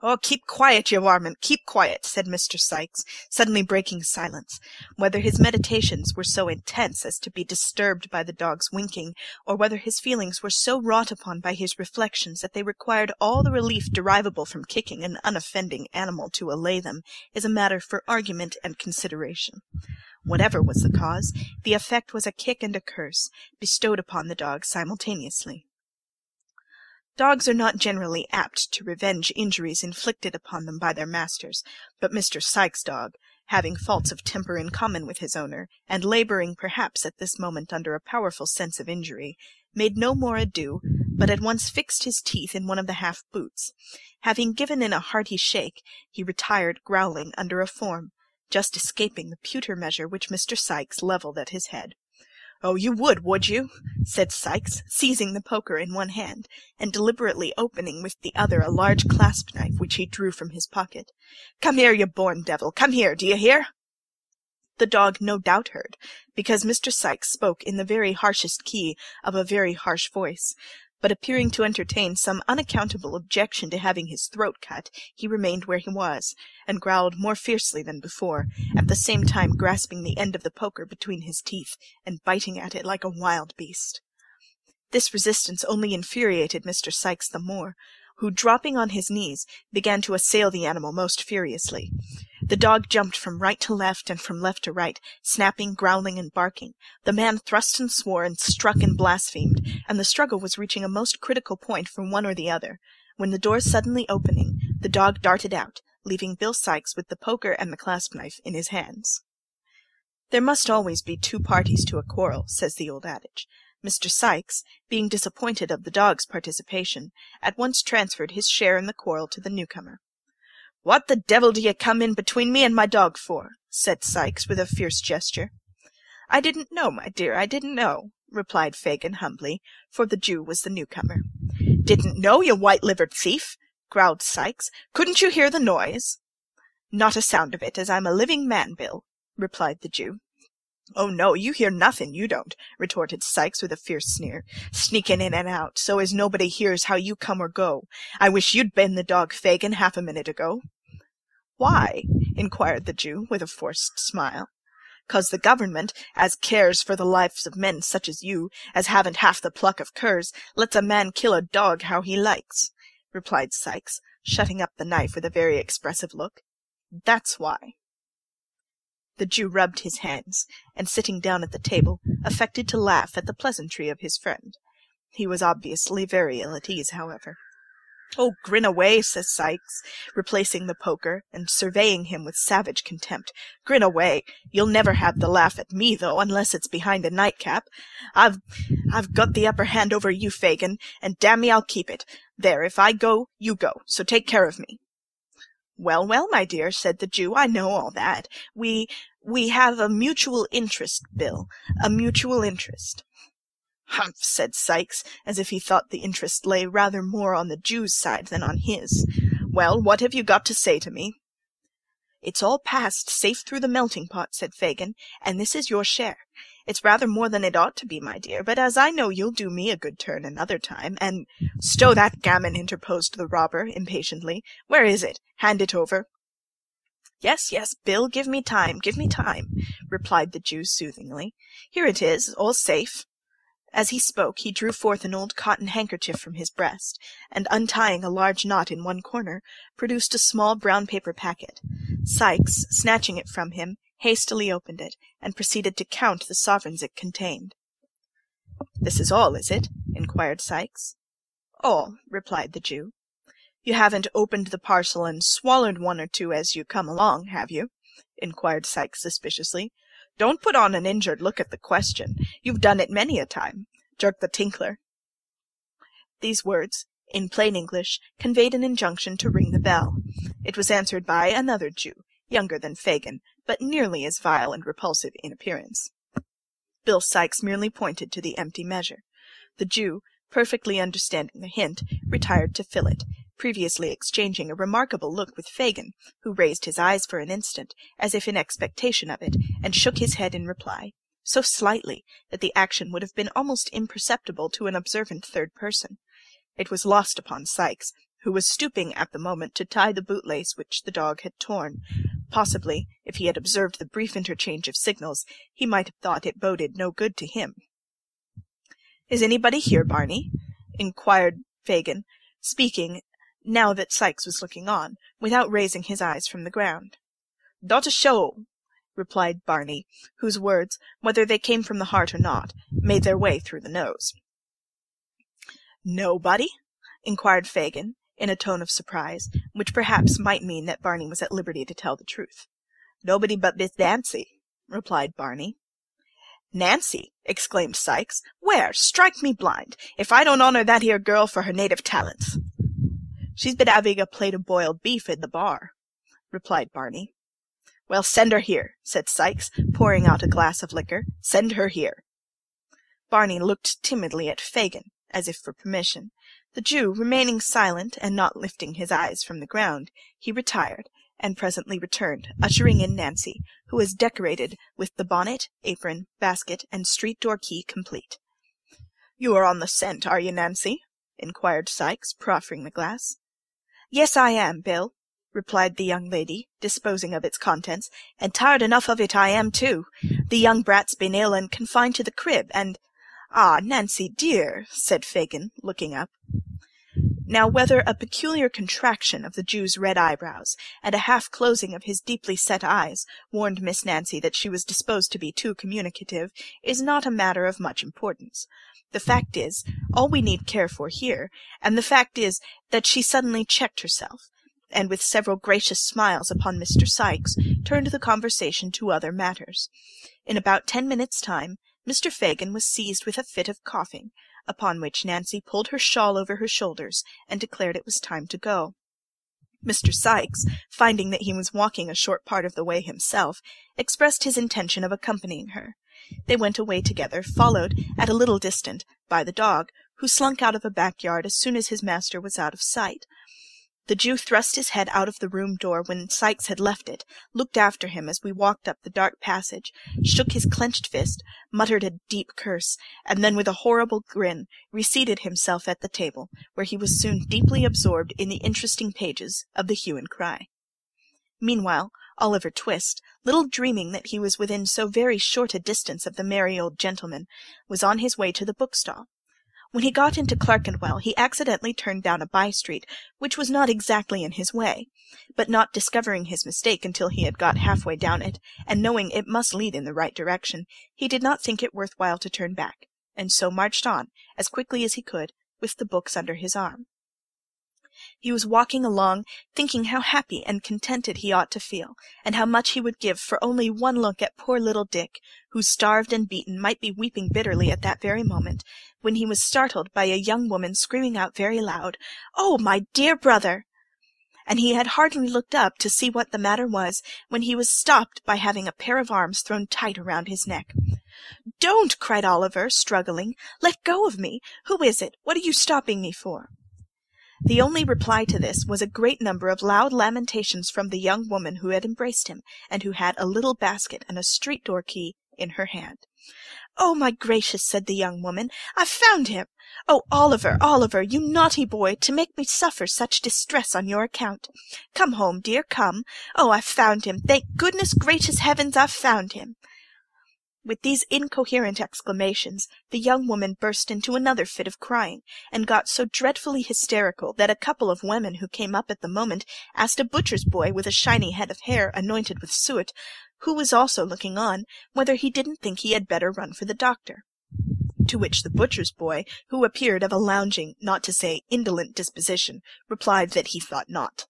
"Oh, keep quiet, you varmint, keep quiet," said Mr. Sikes, suddenly breaking silence, whether his meditations were so intense as to be disturbed by the dog's winking, or whether his feelings were so wrought upon by his reflections that they required all the relief derivable from kicking an unoffending animal to allay them, is a matter for argument and consideration. Whatever was the cause, the effect was a kick and a curse, bestowed upon the dog simultaneously. Dogs are not generally apt to revenge injuries inflicted upon them by their masters, but Mr. Sikes' dog, having faults of temper in common with his owner, and labouring perhaps at this moment under a powerful sense of injury, made no more ado, but at once fixed his teeth in one of the half-boots. Having given in a hearty shake, he retired growling under a form, just escaping the pewter measure which Mr. Sikes levelled at his head. "Oh, you would you?" said Sikes, seizing the poker in one hand, and deliberately opening with the other a large clasp-knife which he drew from his pocket. "Come here, you born devil, come here, do you hear?" The dog no doubt heard, because Mr. Sikes spoke in the very harshest key of a very harsh voice, but appearing to entertain some unaccountable objection to having his throat cut, he remained where he was, and growled more fiercely than before, at the same time grasping the end of the poker between his teeth, and biting at it like a wild beast. This resistance only infuriated Mr. Sikes the more, who, dropping on his knees, began to assail the animal most furiously. The dog jumped from right to left and from left to right, snapping, growling, and barking. The man thrust and swore and struck and blasphemed, and the struggle was reaching a most critical point for one or the other, when the door suddenly opening, the dog darted out, leaving Bill Sikes with the poker and the clasp-knife in his hands. There must always be two parties to a quarrel, says the old adage. Mr. Sikes, being disappointed of the dog's participation, at once transferred his share in the quarrel to the newcomer. "What the devil do you come in between me and my dog for?" said Sikes, with a fierce gesture. "I didn't know, my dear, I didn't know," replied Fagin humbly, for the Jew was the newcomer. "Didn't know, you white-livered thief!" growled Sikes. "Couldn't you hear the noise?" "Not a sound of it, as I'm a living man, Bill," replied the Jew. "Oh, no, you hear nothing, you don't," retorted Sikes with a fierce sneer. "Sneaking in and out, so as nobody hears how you come or go. I wish you'd been the dog, Fagin, half a minute ago." "Why?" inquired the Jew, with a forced smile. "'Cause the government, as cares for the lives of men such as you, as haven't half the pluck of curs, lets a man kill a dog how he likes," replied Sikes, shutting up the knife with a very expressive look. "That's why." The Jew rubbed his hands, and sitting down at the table, affected to laugh at the pleasantry of his friend. He was obviously very ill at ease, however. "Oh, grin away," says Sikes, replacing the poker, and surveying him with savage contempt. "Grin away. You'll never have the laugh at me, though, unless it's behind a nightcap. I've got the upper hand over you, Fagin, and damn me, I'll keep it. There, if I go, you go, so take care of me." "Well, well, my dear," said the Jew, "I know all that. We have a mutual interest, Bill, a mutual interest." "Humph," said Sikes, as if he thought the interest lay rather more on the Jew's side than on his. "Well, what have you got to say to me?" "It's all passed safe through the melting pot," said Fagin, "and this is your share. It's rather more than it ought to be, my dear, but as I know you'll do me a good turn another time, and—" "Stow that gammon," interposed the robber, impatiently. "Where is it? Hand it over." "Yes, yes, Bill, give me time, replied the Jew soothingly. "Here it is, all safe." As he spoke, he drew forth an old cotton handkerchief from his breast, and, untying a large knot in one corner, produced a small brown paper packet. Sikes, snatching it from him, hastily opened it, and proceeded to count the sovereigns it contained. "This is all, is it?" inquired Sikes. "All," replied the Jew. "You haven't opened the parcel and swallowed one or two as you come along, have you?" inquired Sikes suspiciously. "Don't put on an injured look at the question. You've done it many a time," jerked the tinkler. These words, in plain English, conveyed an injunction to ring the bell. It was answered by another Jew, younger than Fagin, but nearly as vile and repulsive in appearance. Bill Sikes merely pointed to the empty measure. The Jew, perfectly understanding the hint, retired to fill it, previously exchanging a remarkable look with Fagin, who raised his eyes for an instant, as if in expectation of it, and shook his head in reply, so slightly that the action would have been almost imperceptible to an observant third person. It was lost upon Sikes, who was stooping at the moment to tie the bootlace which the dog had torn. Possibly, if he had observed the brief interchange of signals, he might have thought it boded no good to him. "Is anybody here, Barney?" inquired Fagin, speaking, now that Sikes was looking on, without raising his eyes from the ground. "Not a show," replied Barney, whose words, whether they came from the heart or not, made their way through the nose. "Nobody?" inquired Fagin, in a tone of surprise, which perhaps might mean that Barney was at liberty to tell the truth. "Nobody but Miss Nancy," replied Barney. "Nancy!" exclaimed Sikes. "Where? Strike me blind, if I don't honour that here girl for her native talents." "She's been having a plate of boiled beef in the bar," replied Barney. "Well, send her here," said Sikes, pouring out a glass of liquor. "Send her here." Barney looked timidly at Fagin, as if for permission. The Jew remaining silent and not lifting his eyes from the ground, he retired, and presently returned, ushering in Nancy, who was decorated with the bonnet, apron, basket, and street-door key complete. "You are on the scent, are you, Nancy?" inquired Sikes, proffering the glass. "Yes, I am, Bill," replied the young lady, disposing of its contents, "and tired enough of it I am, too. The young brat's been ill and confined to the crib, and "Ah, Nancy, dear," said Fagin, looking up. Now whether a peculiar contraction of the Jew's red eyebrows and a half-closing of his deeply set eyes warned Miss Nancy that she was disposed to be too communicative is not a matter of much importance. The fact is, all we need care for here, and the fact is that she suddenly checked herself, and with several gracious smiles upon Mr. Sikes, turned the conversation to other matters. In about 10 minutes' time, Mr. Fagin was seized with a fit of coughing, upon which Nancy pulled her shawl over her shoulders and declared it was time to go. Mr. Sikes, finding that he was walking a short part of the way himself, expressed his intention of accompanying her. They went away together, followed, at a little distance, by the dog, who slunk out of a backyard as soon as his master was out of sight. The Jew thrust his head out of the room door when Sikes had left it, looked after him as we walked up the dark passage, shook his clenched fist, muttered a deep curse, and then with a horrible grin reseated himself at the table, where he was soon deeply absorbed in the interesting pages of the hue and cry. Meanwhile, Oliver Twist, little dreaming that he was within so very short a distance of the merry old gentleman, was on his way to the bookstall. When he got into Clerkenwell, he accidentally turned down a by-street, which was not exactly in his way, but not discovering his mistake until he had got half-way down it, and knowing it must lead in the right direction, he did not think it worth while to turn back, and so marched on, as quickly as he could, with the books under his arm. He was walking along, thinking how happy and contented he ought to feel, and how much he would give for only one look at poor little Dick, who, starved and beaten, might be weeping bitterly at that very moment, when he was startled by a young woman screaming out very loud, "Oh, my dear brother!" And he had hardly looked up to see what the matter was, when he was stopped by having a pair of arms thrown tight around his neck. "Don't!" cried Oliver, struggling. "Let go of me! Who is it? What are you stopping me for?" The only reply to this was a great number of loud lamentations from the young woman who had embraced him, and who had a little basket and a street-door key in her hand. "Oh, my gracious!" said the young woman. "I've found him! Oh, Oliver, Oliver, you naughty boy, to make me suffer such distress on your account! Come home, dear, come! Oh, I've found him! Thank goodness gracious heavens, I've found him!" With these incoherent exclamations, the young woman burst into another fit of crying, and got so dreadfully hysterical that a couple of women who came up at the moment asked a butcher's boy with a shiny head of hair anointed with suet, who was also looking on, whether he didn't think he had better run for the doctor. To which the butcher's boy, who appeared of a lounging, not to say indolent disposition, replied that he thought not.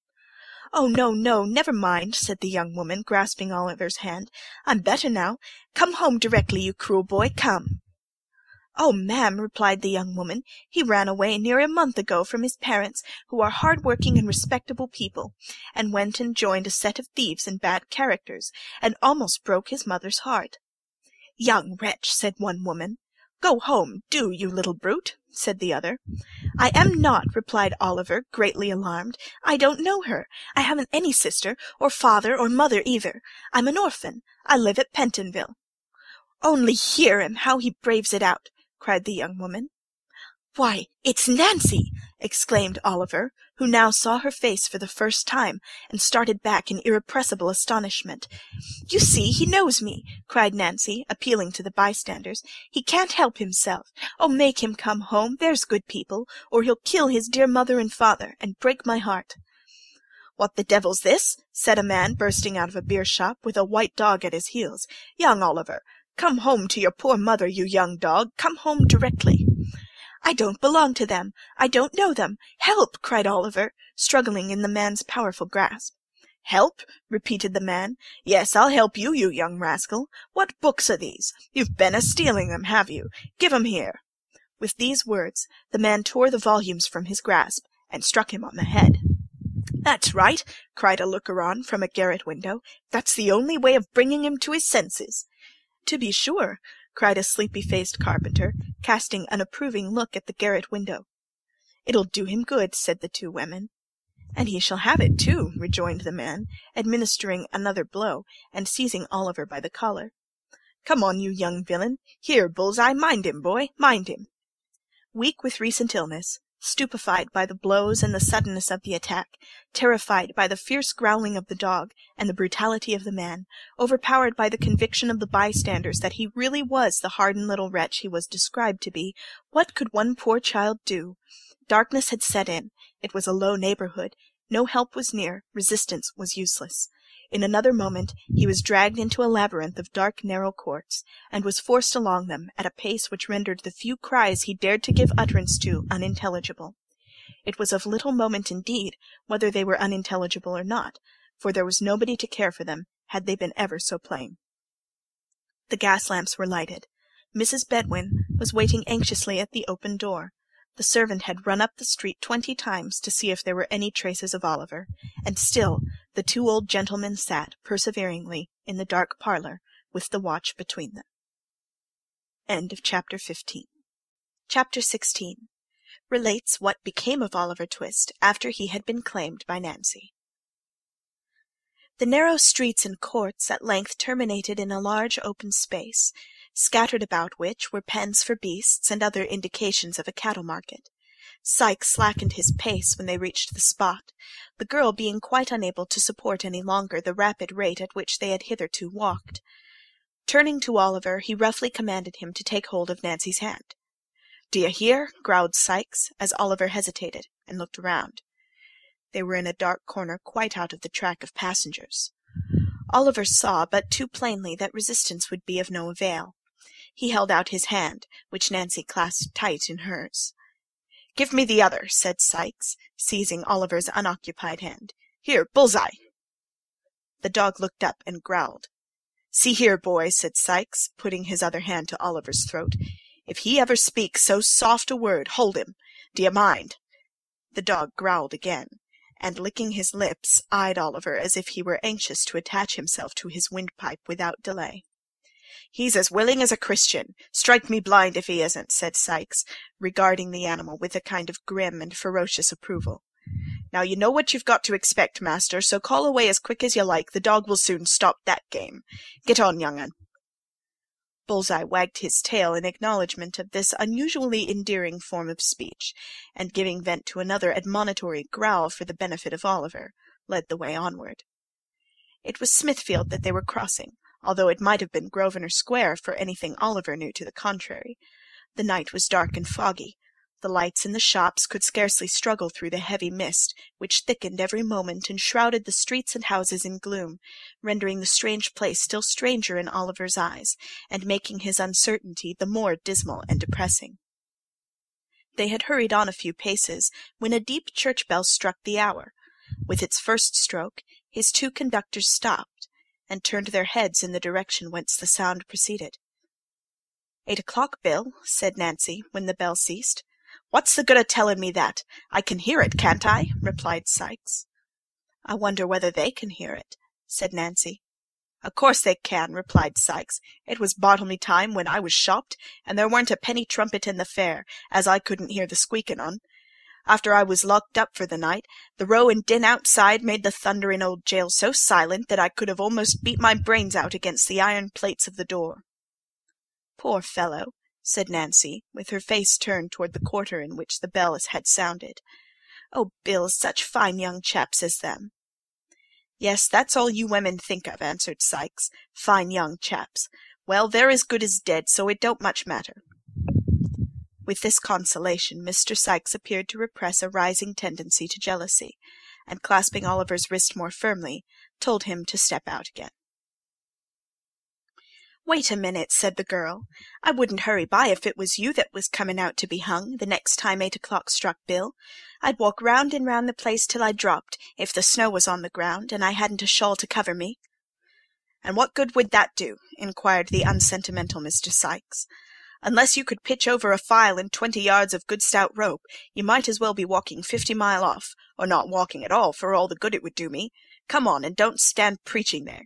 "Oh, no, no, never mind," said the young woman, grasping Oliver's hand. "I'm better now. Come home directly, you cruel boy, come." "Oh, ma'am," replied the young woman, "he ran away near a month ago from his parents, who are hard-working and respectable people, and went and joined a set of thieves and bad characters, and almost broke his mother's heart." "Young wretch," said one woman. "Go home, do, you little brute," said the other. "I am not," replied Oliver, greatly alarmed. "I don't know her. I haven't any sister, or father, or mother either. I'm an orphan. I live at Pentonville." "Only hear him, how he braves it out!" cried the young woman. "Why, it's Nancy!" exclaimed Oliver, who now saw her face for the first time, and started back in irrepressible astonishment. "You see, he knows me!" cried Nancy, appealing to the bystanders. "He can't help himself. Oh, make him come home, there's good people, or he'll kill his dear mother and father, and break my heart." "What the devil's this?" said a man, bursting out of a beer-shop, with a white dog at his heels. "Young Oliver, come home to your poor mother, you young dog. Come home directly." "I don't belong to them. I don't know them. Help!" cried Oliver, struggling in the man's powerful grasp. "Help?" repeated the man. "Yes, I'll help you, you young rascal. What books are these? You've been a-stealing them, have you? Give 'em here." With these words, the man tore the volumes from his grasp, and struck him on the head. "That's right," cried a looker-on from a garret window. "That's the only way of bringing him to his senses." "To be sure," cried a sleepy-faced carpenter, casting an approving look at the garret window. "It'll do him good," said the two women. "And he shall have it, too," rejoined the man, administering another blow, and seizing Oliver by the collar. "Come on, you young villain. Here, Bullseye, mind him, boy, mind him." Weak with recent illness, stupefied by the blows and the suddenness of the attack, terrified by the fierce growling of the dog and the brutality of the man, overpowered by the conviction of the bystanders that he really was the hardened little wretch he was described to be, what could one poor child do? Darkness had set in. It was a low neighborhood. No help was near. Resistance was useless. In another moment he was dragged into a labyrinth of dark, narrow courts, and was forced along them at a pace which rendered the few cries he dared to give utterance to unintelligible. It was of little moment, indeed, whether they were unintelligible or not, for there was nobody to care for them, had they been ever so plain. The gas-lamps were lighted. Mrs. Bedwin was waiting anxiously at the open door. The servant had run up the street 20 times to see if there were any traces of Oliver, and still the two old gentlemen sat perseveringly in the dark parlour, with the watch between them. End of Chapter 15. Chapter 16 relates what became of Oliver Twist after he had been claimed by Nancy. The narrow streets and courts at length terminated in a large open space, scattered about which were pens for beasts and other indications of a cattle market. Sikes slackened his pace when they reached the spot, the girl being quite unable to support any longer the rapid rate at which they had hitherto walked. Turning to Oliver, he roughly commanded him to take hold of Nancy's hand. "D'ye hear?" growled Sikes, as Oliver hesitated and looked around. They were in a dark corner quite out of the track of passengers. Oliver saw but too plainly that resistance would be of no avail. He held out his hand, which Nancy clasped tight in hers. "Give me the other," said Sikes, seizing Oliver's unoccupied hand. "Here, Bullseye!" The dog looked up and growled. "See here, boy," said Sikes, putting his other hand to Oliver's throat. "If he ever speaks so soft a word, hold him. D'ye mind?" The dog growled again, and, licking his lips, eyed Oliver as if he were anxious to attach himself to his windpipe without delay. "He's as willing as a Christian. Strike me blind if he isn't," said Sikes, regarding the animal with a kind of grim and ferocious approval. "Now you know what you've got to expect, master, so call away as quick as you like. The dog will soon stop that game. Get on, young un." Bullseye wagged his tail in acknowledgment of this unusually endearing form of speech, and giving vent to another admonitory growl for the benefit of Oliver, led the way onward. It was Smithfield that they were crossing, although it might have been Grosvenor Square for anything Oliver knew to the contrary. The night was dark and foggy. The lights in the shops could scarcely struggle through the heavy mist, which thickened every moment and shrouded the streets and houses in gloom, rendering the strange place still stranger in Oliver's eyes, and making his uncertainty the more dismal and depressing. They had hurried on a few paces when a deep church bell struck the hour. With its first stroke, his two conductors stopped, and turned their heads in the direction whence the sound proceeded. "8 o'clock, Bill," said Nancy, when the bell ceased. "What's the good of telling me that? I can hear it, can't I?" replied Sikes. "I wonder whether they can hear it," said Nancy. "Of course they can," replied Sikes. "It was Bartlemy time when I was shopped, and there weren't a penny trumpet in the fair, as I couldn't hear the squeaking on. After I was locked up for the night, the row and din outside made the thundering old jail so silent that I could have almost beat my brains out against the iron plates of the door." "Poor fellow," said Nancy, with her face turned toward the quarter in which the bell had sounded. "Oh, Bill, such fine young chaps as them." "Yes, that's all you women think of," answered Sikes. "Fine young chaps. Well, they're as good as dead, so it don't much matter." With this consolation, Mr. Sikes appeared to repress a rising tendency to jealousy, and, clasping Oliver's wrist more firmly, told him to step out again. "Wait a minute," said the girl. "I wouldn't hurry by if it was you that was comin' out to be hung, the next time 8 o'clock struck, Bill. I'd walk round and round the place till I dropped, if the snow was on the ground, and I hadn't a shawl to cover me." "And what good would that do?" inquired the unsentimental Mr. Sikes. "Unless you could pitch over a file in 20 yards of good stout rope, you might as well be walking 50 mile off, or not walking at all, for all the good it would do me. Come on, and don't stand preaching there."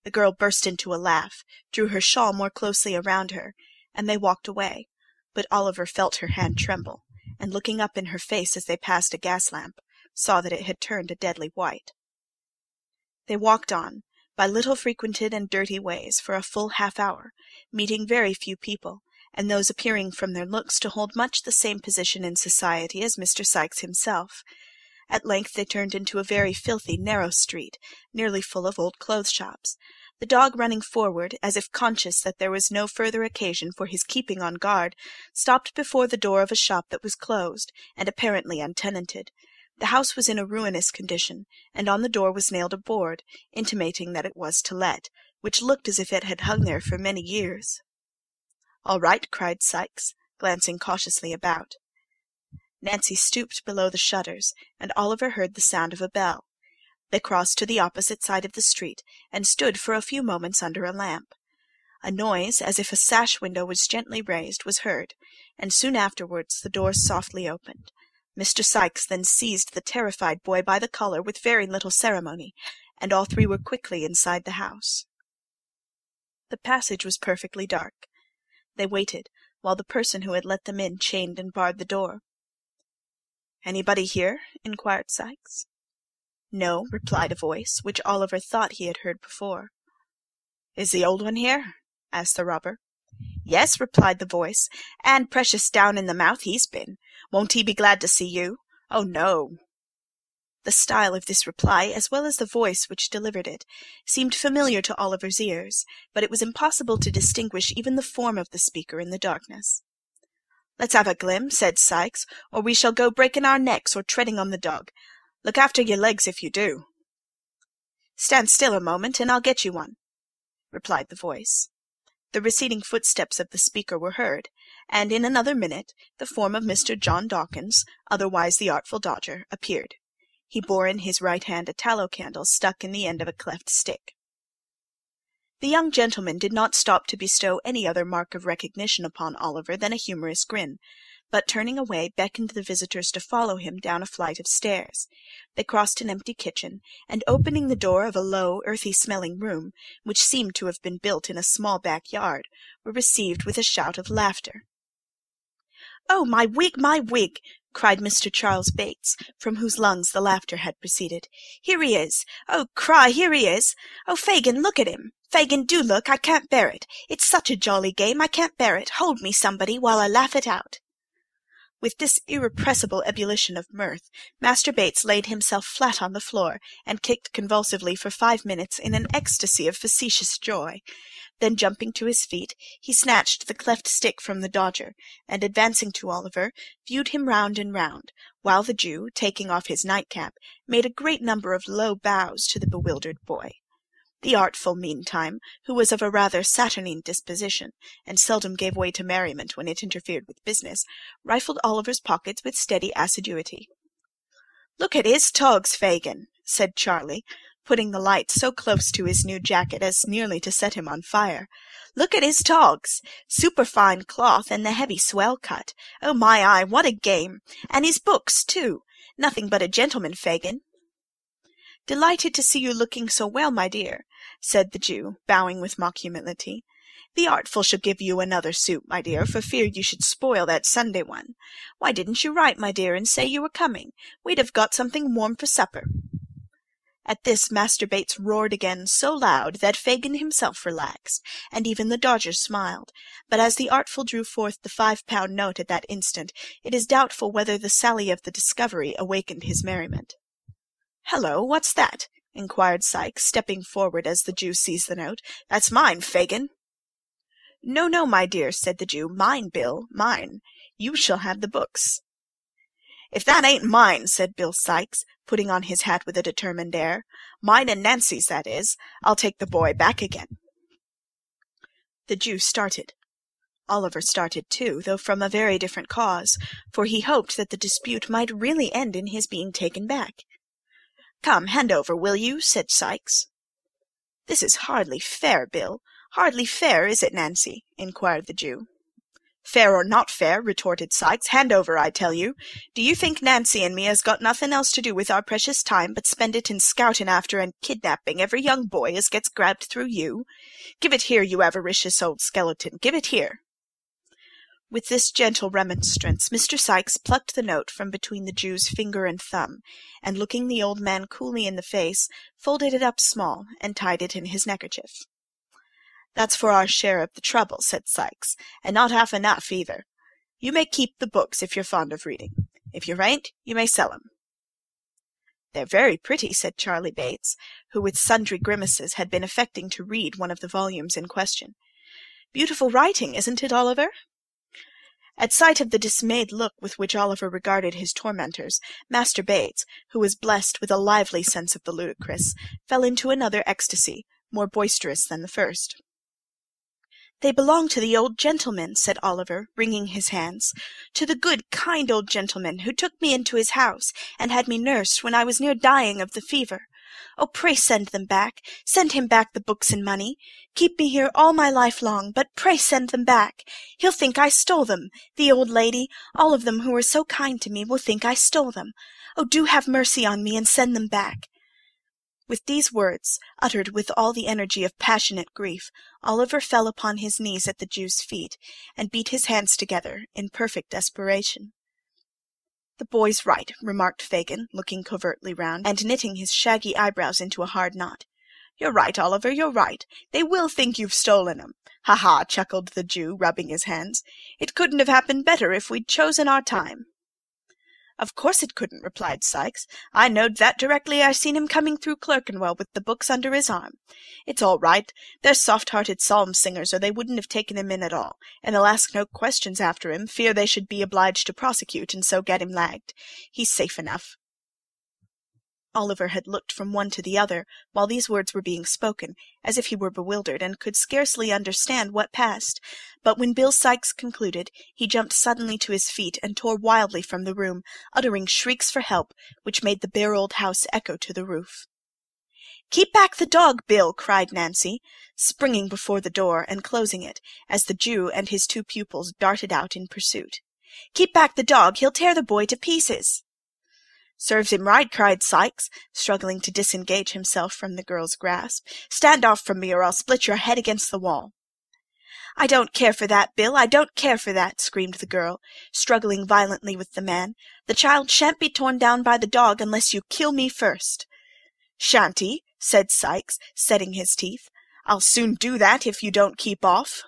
The girl burst into a laugh, drew her shawl more closely around her, and they walked away, but Oliver felt her hand tremble, and looking up in her face as they passed a gas-lamp, saw that it had turned a deadly white. They walked on, by little frequented and dirty ways, for a full half-hour, meeting very few people, and those appearing from their looks to hold much the same position in society as Mr. Sikes himself. At length they turned into a very filthy, narrow street, nearly full of old clothes-shops. The dog running forward, as if conscious that there was no further occasion for his keeping on guard, stopped before the door of a shop that was closed, and apparently untenanted. The house was in a ruinous condition, and on the door was nailed a board, intimating that it was to let, which looked as if it had hung there for many years. "All right," cried Sikes, glancing cautiously about. Nancy stooped below the shutters, and Oliver heard the sound of a bell. They crossed to the opposite side of the street, and stood for a few moments under a lamp. A noise, as if a sash-window was gently raised, was heard, and soon afterwards the door softly opened. Mr. Sikes then seized the terrified boy by the collar with very little ceremony, and all three were quickly inside the house. The passage was perfectly dark. They waited, while the person who had let them in chained and barred the door. "Anybody here?" inquired Sikes. "No," replied a voice, which Oliver thought he had heard before. "Is the old one here?" asked the robber. "Yes," replied the voice, "and precious down in the mouth he's been. Won't he be glad to see you?" "Oh, no." The style of this reply, as well as the voice which delivered it, seemed familiar to Oliver's ears, but it was impossible to distinguish even the form of the speaker in the darkness. "Let's have a glim," said Sikes, "or we shall go breaking our necks or treading on the dog. Look after your legs if you do." "Stand still a moment, and I'll get you one," replied the voice. The receding footsteps of the speaker were heard, and in another minute the form of Mr. John Dawkins, otherwise the Artful Dodger, appeared. He bore in his right hand a tallow candle stuck in the end of a cleft stick. The young gentleman did not stop to bestow any other mark of recognition upon Oliver than a humorous grin, but turning away beckoned the visitors to follow him down a flight of stairs. They crossed an empty kitchen, and opening the door of a low, earthy-smelling room, which seemed to have been built in a small back-yard, were received with a shout of laughter. "Oh, my wig, my wig!" cried Mr. Charles Bates, from whose lungs the laughter had proceeded. "Here he is! Oh, cry, here he is! Oh, Fagin, look at him! Fagin, do look! I can't bear it! It's such a jolly game, I can't bear it! Hold me, somebody, while I laugh it out!" With this irrepressible ebullition of mirth, Master Bates laid himself flat on the floor, and kicked convulsively for 5 minutes in an ecstasy of facetious joy. Then, jumping to his feet, he snatched the cleft stick from the Dodger, and, advancing to Oliver, viewed him round and round, while the Jew, taking off his nightcap, made a great number of low bows to the bewildered boy. The Artful, meantime, who was of a rather saturnine disposition, and seldom gave way to merriment when it interfered with business, rifled Oliver's pockets with steady assiduity. "Look at his togs, Fagin," said Charlie, putting the light so close to his new jacket as nearly to set him on fire. "Look at his togs! Superfine cloth, and the heavy swell cut. Oh, my eye, what a game! And his books, too! Nothing but a gentleman, Fagin." "Delighted to see you looking so well, my dear," said the Jew, bowing with mock humility. "The Artful shall give you another suit, my dear, for fear you should spoil that Sunday one. Why didn't you write, my dear, and say you were coming? We'd have got something warm for supper." At this Master Bates roared again so loud that Fagin himself relaxed, and even the Dodger smiled, but as the Artful drew forth the 5-pound note at that instant, it is doubtful whether the sally of the discovery awakened his merriment. "Hello, what's that?" inquired Sikes, stepping forward as the Jew seized the note. "That's mine, Fagin." "No, no, my dear," said the Jew. "Mine, Bill, mine. You shall have the books." "If that ain't mine," said Bill Sikes, putting on his hat with a determined air. "Mine and Nancy's, that is. I'll take the boy back again." The Jew started. Oliver started too, though from a very different cause, for he hoped that the dispute might really end in his being taken back. "Come, hand over, will you?" said Sikes. "This is hardly fair, Bill. Hardly fair, is it, Nancy?" inquired the Jew. "Fair or not fair," retorted Sikes, "hand over, I tell you. Do you think Nancy and me has got nothing else to do with our precious time but spend it in scouting after and kidnapping every young boy as gets grabbed through you? Give it here, you avaricious old skeleton, give it here." With this gentle remonstrance, Mr. Sikes plucked the note from between the Jew's finger and thumb, and looking the old man coolly in the face, folded it up small and tied it in his neckerchief. "That's for our share of the trouble," said Sikes, "and not half enough, either. You may keep the books if you're fond of reading. If you ain't, you may sell 'em." "They're very pretty," said Charley Bates, who with sundry grimaces had been affecting to read one of the volumes in question. "Beautiful writing, isn't it, Oliver?" At sight of the dismayed look with which Oliver regarded his tormentors, Master Bates, who was blessed with a lively sense of the ludicrous, fell into another ecstasy, more boisterous than the first. "They belong to the old gentleman," said Oliver, wringing his hands, "to the good, kind old gentleman who took me into his house and had me nursed when I was near dying of the fever. Oh, pray send them back. Send him back the books and money. Keep me here all my life long, but pray send them back. He'll think I stole them. The old lady, all of them who were so kind to me, will think I stole them. Oh, do have mercy on me and send them back." With these words, uttered with all the energy of passionate grief, Oliver fell upon his knees at the Jew's feet, and beat his hands together in perfect desperation. "The boy's right," remarked Fagin, looking covertly round, and knitting his shaggy eyebrows into a hard knot. "You're right, Oliver, you're right. They will think you've stolen 'em. Ha-ha!" chuckled the Jew, rubbing his hands. "It couldn't have happened better if we'd chosen our time." "Of course it couldn't," replied Sikes. "I knowed that directly I seen him coming through Clerkenwell with the books under his arm. It's all right. They're soft-hearted psalm-singers, or they wouldn't have taken him in at all, and they'll ask no questions after him, fear they should be obliged to prosecute, and so get him lagged. He's safe enough." Oliver had looked from one to the other, while these words were being spoken, as if he were bewildered, and could scarcely understand what passed. But when Bill Sikes concluded, he jumped suddenly to his feet and tore wildly from the room, uttering shrieks for help, which made the bare old house echo to the roof. "Keep back the dog, Bill!" cried Nancy, springing before the door and closing it, as the Jew and his two pupils darted out in pursuit. "Keep back the dog! He'll tear the boy to pieces!" "Serves him right," cried Sikes, struggling to disengage himself from the girl's grasp. "Stand off from me, or I'll split your head against the wall." "I don't care for that, Bill, I don't care for that," screamed the girl, struggling violently with the man. "The child shan't be torn down by the dog unless you kill me first." "Shan't he?" said Sikes, setting his teeth. "I'll soon do that if you don't keep off."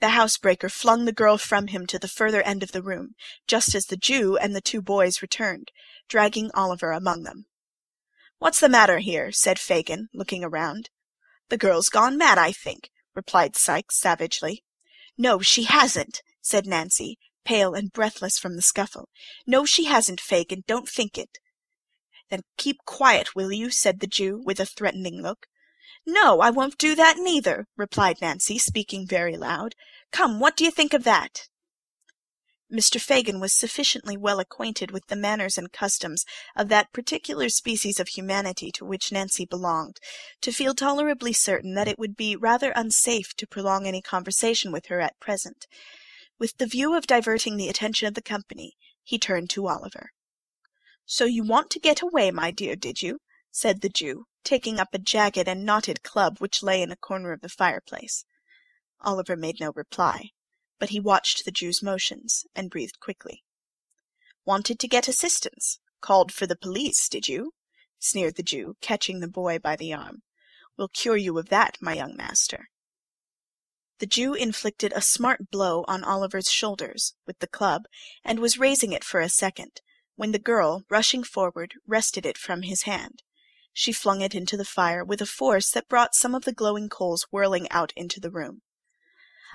The housebreaker flung the girl from him to the further end of the room, just as the Jew and the two boys returned, dragging Oliver among them. "What's the matter here?" said Fagin, looking around. "The girl's gone mad, I think," replied Sikes savagely. "No, she hasn't," said Nancy, pale and breathless from the scuffle. "No, she hasn't, Fagin, don't think it." "Then keep quiet, will you?" said the Jew, with a threatening look. "No, I won't do that neither," replied Nancy, speaking very loud. "Come, what do you think of that?" Mr. Fagin was sufficiently well acquainted with the manners and customs of that particular species of humanity to which Nancy belonged, to feel tolerably certain that it would be rather unsafe to prolong any conversation with her at present. With the view of diverting the attention of the company, he turned to Oliver. "So you want to get away, my dear, did you?" said the Jew, taking up a jagged and knotted club which lay in a corner of the fireplace. Oliver made no reply, but he watched the Jew's motions, and breathed quickly. "Wanted to get assistance? Called for the police, did you?" sneered the Jew, catching the boy by the arm. "We'll cure you of that, my young master." The Jew inflicted a smart blow on Oliver's shoulders with the club, and was raising it for a second, when the girl, rushing forward, wrested it from his hand. She flung it into the fire with a force that brought some of the glowing coals whirling out into the room.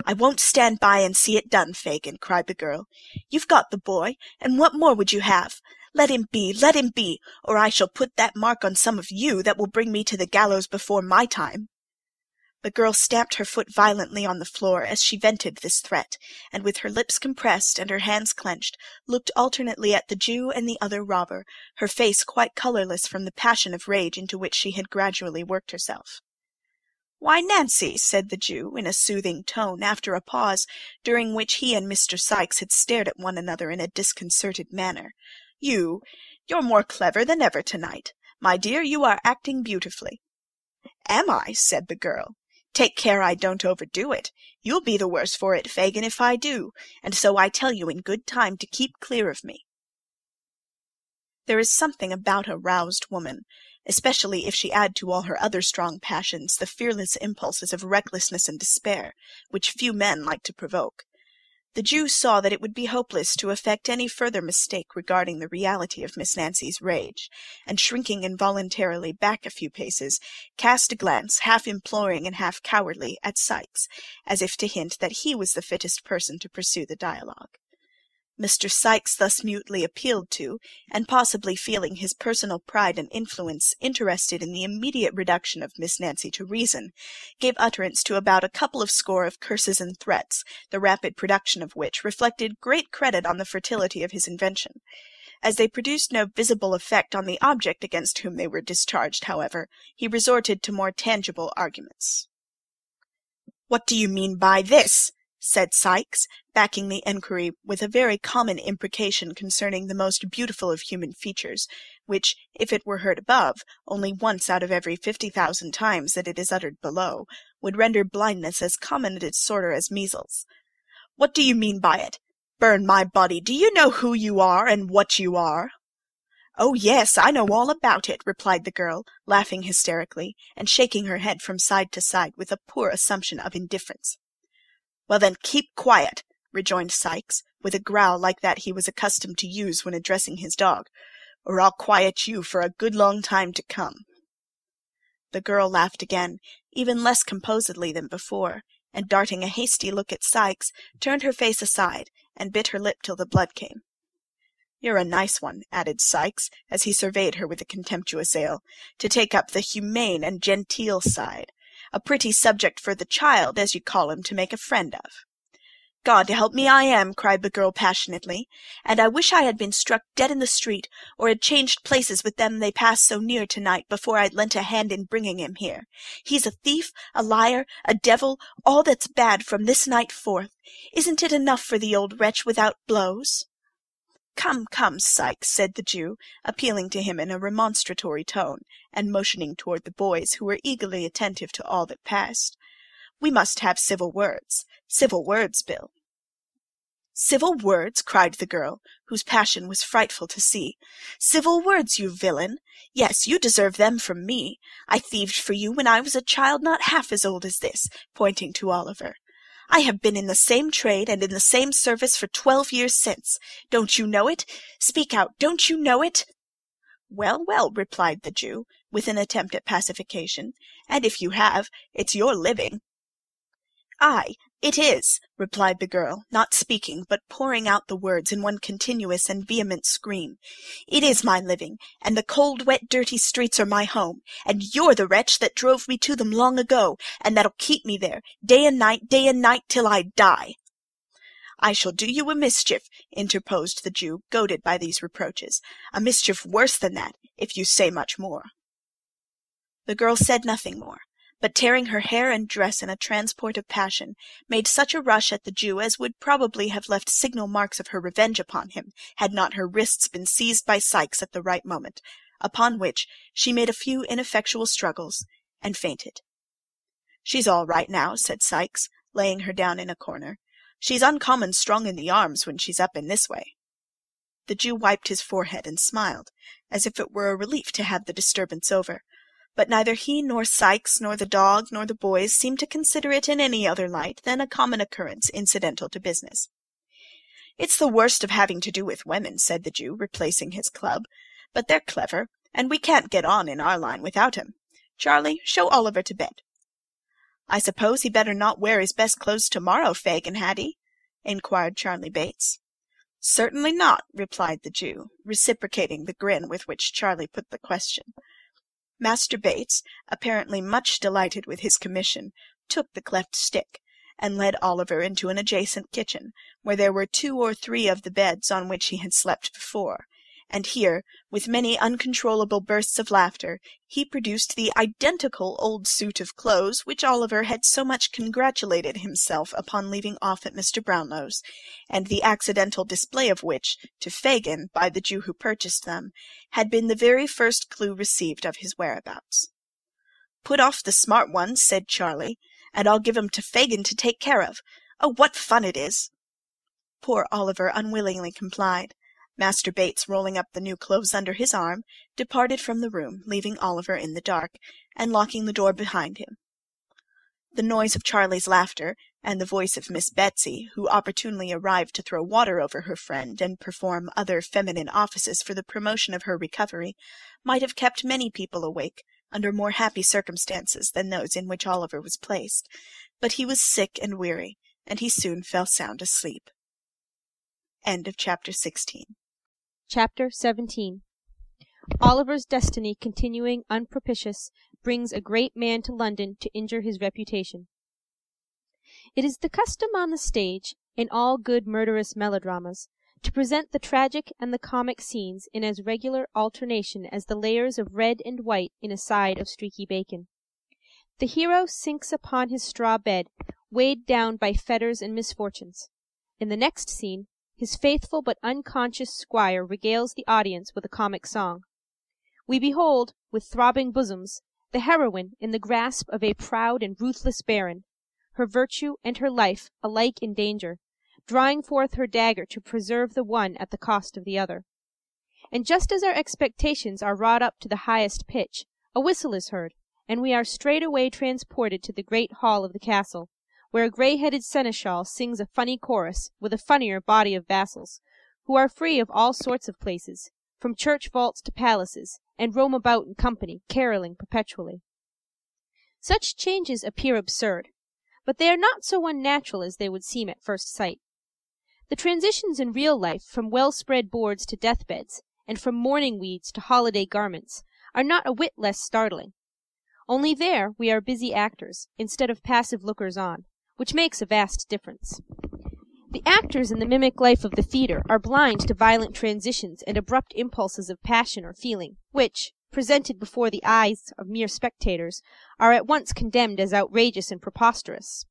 "I won't stand by and see it done, Fagin," cried the girl. "You've got the boy, and what more would you have? Let him be, or I shall put that mark on some of you that will bring me to the gallows before my time." The girl stamped her foot violently on the floor as she vented this threat, and with her lips compressed and her hands clenched, looked alternately at the Jew and the other robber, her face quite colourless from the passion of rage into which she had gradually worked herself. "Why, Nancy," said the Jew, in a soothing tone, after a pause, during which he and Mr. Sikes had stared at one another in a disconcerted manner, "you're more clever than ever tonight. My dear, you are acting beautifully." "Am I?" said the girl. "Take care I don't overdo it. You'll be the worse for it, Fagin, if I do, and so I tell you in good time to keep clear of me." There is something about a roused woman, especially if she add to all her other strong passions the fearless impulses of recklessness and despair, which few men like to provoke. The Jew saw that it would be hopeless to affect any further mistake regarding the reality of Miss Nancy's rage, and shrinking involuntarily back a few paces, cast a glance, half imploring and half cowardly, at Sikes, as if to hint that he was the fittest person to pursue the dialogue. Mr. Sikes, thus mutely appealed to, and possibly feeling his personal pride and influence interested in the immediate reduction of Miss Nancy to reason, gave utterance to about a couple of score of curses and threats, the rapid production of which reflected great credit on the fertility of his invention. As they produced no visible effect on the object against whom they were discharged, however, he resorted to more tangible arguments. "What do you mean by this?" said Sikes, backing the enquiry with a very common imprecation concerning the most beautiful of human features, which, if it were heard above, only once out of every 50,000 times that it is uttered below, would render blindness as common a disorder as measles. "What do you mean by it? Burn my body, do you know who you are, and what you are?" "Oh, yes, I know all about it," replied the girl, laughing hysterically, and shaking her head from side to side with a poor assumption of indifference. "Well, then, keep quiet," rejoined Sikes, with a growl like that he was accustomed to use when addressing his dog, "or I'll quiet you for a good long time to come." The girl laughed again, even less composedly than before, and darting a hasty look at Sikes, turned her face aside, and bit her lip till the blood came. "You're a nice one," added Sikes, as he surveyed her with a contemptuous air, "to take up the humane and genteel side. A pretty subject for the child, as you call him, to make a friend of." "God help me, I am!" cried the girl passionately, "and I wish I had been struck dead in the street, or had changed places with them they passed so near to-night before I'd lent a hand in bringing him here. He's a thief, a liar, a devil, all that's bad from this night forth. Isn't it enough for the old wretch without blows?" "Come, come, Sikes," said the Jew, appealing to him in a remonstratory tone, and motioning toward the boys, who were eagerly attentive to all that passed. "We must have civil words. Civil words, Bill." "Civil words!" cried the girl, whose passion was frightful to see. "Civil words, you villain! Yes, you deserve them from me. I thieved for you when I was a child not half as old as this," pointing to Oliver. "I have been in the same trade and in the same service for 12 years since. Don't you know it? Speak out, don't you know it?" "Well, well," replied the Jew, with an attempt at pacification, "and if you have, it's your living." "Aye, it is," replied the girl, not speaking, but pouring out the words in one continuous and vehement scream. "It is my living, and the cold, wet, dirty streets are my home, and you're the wretch that drove me to them long ago, and that'll keep me there, day and night, till I die." "I shall do you a mischief," interposed the Jew, goaded by these reproaches, "a mischief worse than that, if you say much more." The girl said nothing more, but tearing her hair and dress in a transport of passion, made such a rush at the Jew as would probably have left signal marks of her revenge upon him, had not her wrists been seized by Sikes at the right moment, upon which she made a few ineffectual struggles, and fainted. "She's all right now," said Sikes, laying her down in a corner. "She's uncommon strong in the arms when she's up in this way." The Jew wiped his forehead and smiled, as if it were a relief to have the disturbance over, but neither he nor Sikes nor the dog nor the boys seemed to consider it in any other light than a common occurrence incidental to business. "It's the worst of having to do with women," said the Jew, replacing his club, "but they're clever, and we can't get on in our line without 'em. Charlie, show Oliver to bed." "I suppose he better not wear his best clothes to-morrow, Fagin, had he?" inquired Charlie Bates. "Certainly not," replied the Jew, reciprocating the grin with which Charlie put the question. Master Bates, apparently much delighted with his commission, took the cleft stick, and led Oliver into an adjacent kitchen, where there were 2 or 3 of the beds on which he had slept before, and here, with many uncontrollable bursts of laughter, he produced the identical old suit of clothes which Oliver had so much congratulated himself upon leaving off at Mr. Brownlow's, and the accidental display of which, to Fagin, by the Jew who purchased them, had been the very first clue received of his whereabouts. "Put off the smart ones," said Charlie, "and I'll give 'em to Fagin to take care of. Oh, what fun it is!" Poor Oliver unwillingly complied. Master Bates, rolling up the new clothes under his arm, departed from the room, leaving Oliver in the dark, and locking the door behind him. The noise of Charlie's laughter, and the voice of Miss Betsy, who opportunely arrived to throw water over her friend and perform other feminine offices for the promotion of her recovery, might have kept many people awake under more happy circumstances than those in which Oliver was placed, but he was sick and weary, and he soon fell sound asleep. End of Chapter 16. Chapter 17. Oliver's destiny continuing unpropitious brings a great man to London to injure his reputation. It is the custom on the stage, in all good murderous melodramas, to present the tragic and the comic scenes in as regular alternation as the layers of red and white in a side of streaky bacon. The hero sinks upon his straw bed, weighed down by fetters and misfortunes. In the next scene, his faithful but unconscious squire regales the audience with a comic song. We behold, with throbbing bosoms, the heroine in the grasp of a proud and ruthless baron, her virtue and her life alike in danger, drawing forth her dagger to preserve the one at the cost of the other. And just as our expectations are wrought up to the highest pitch, a whistle is heard, and we are straightway transported to the great hall of the castle, where a grey-headed seneschal sings a funny chorus with a funnier body of vassals, who are free of all sorts of places, from church vaults to palaces, and roam about in company, carolling perpetually. Such changes appear absurd, but they are not so unnatural as they would seem at first sight. The transitions in real life from well-spread boards to deathbeds, and from mourning weeds to holiday garments, are not a whit less startling. Only there we are busy actors, instead of passive lookers-on, which makes a vast difference. The actors in the mimic life of the theatre are blind to violent transitions and abrupt impulses of passion or feeling, which, presented before the eyes of mere spectators, are at once condemned as outrageous and preposterous.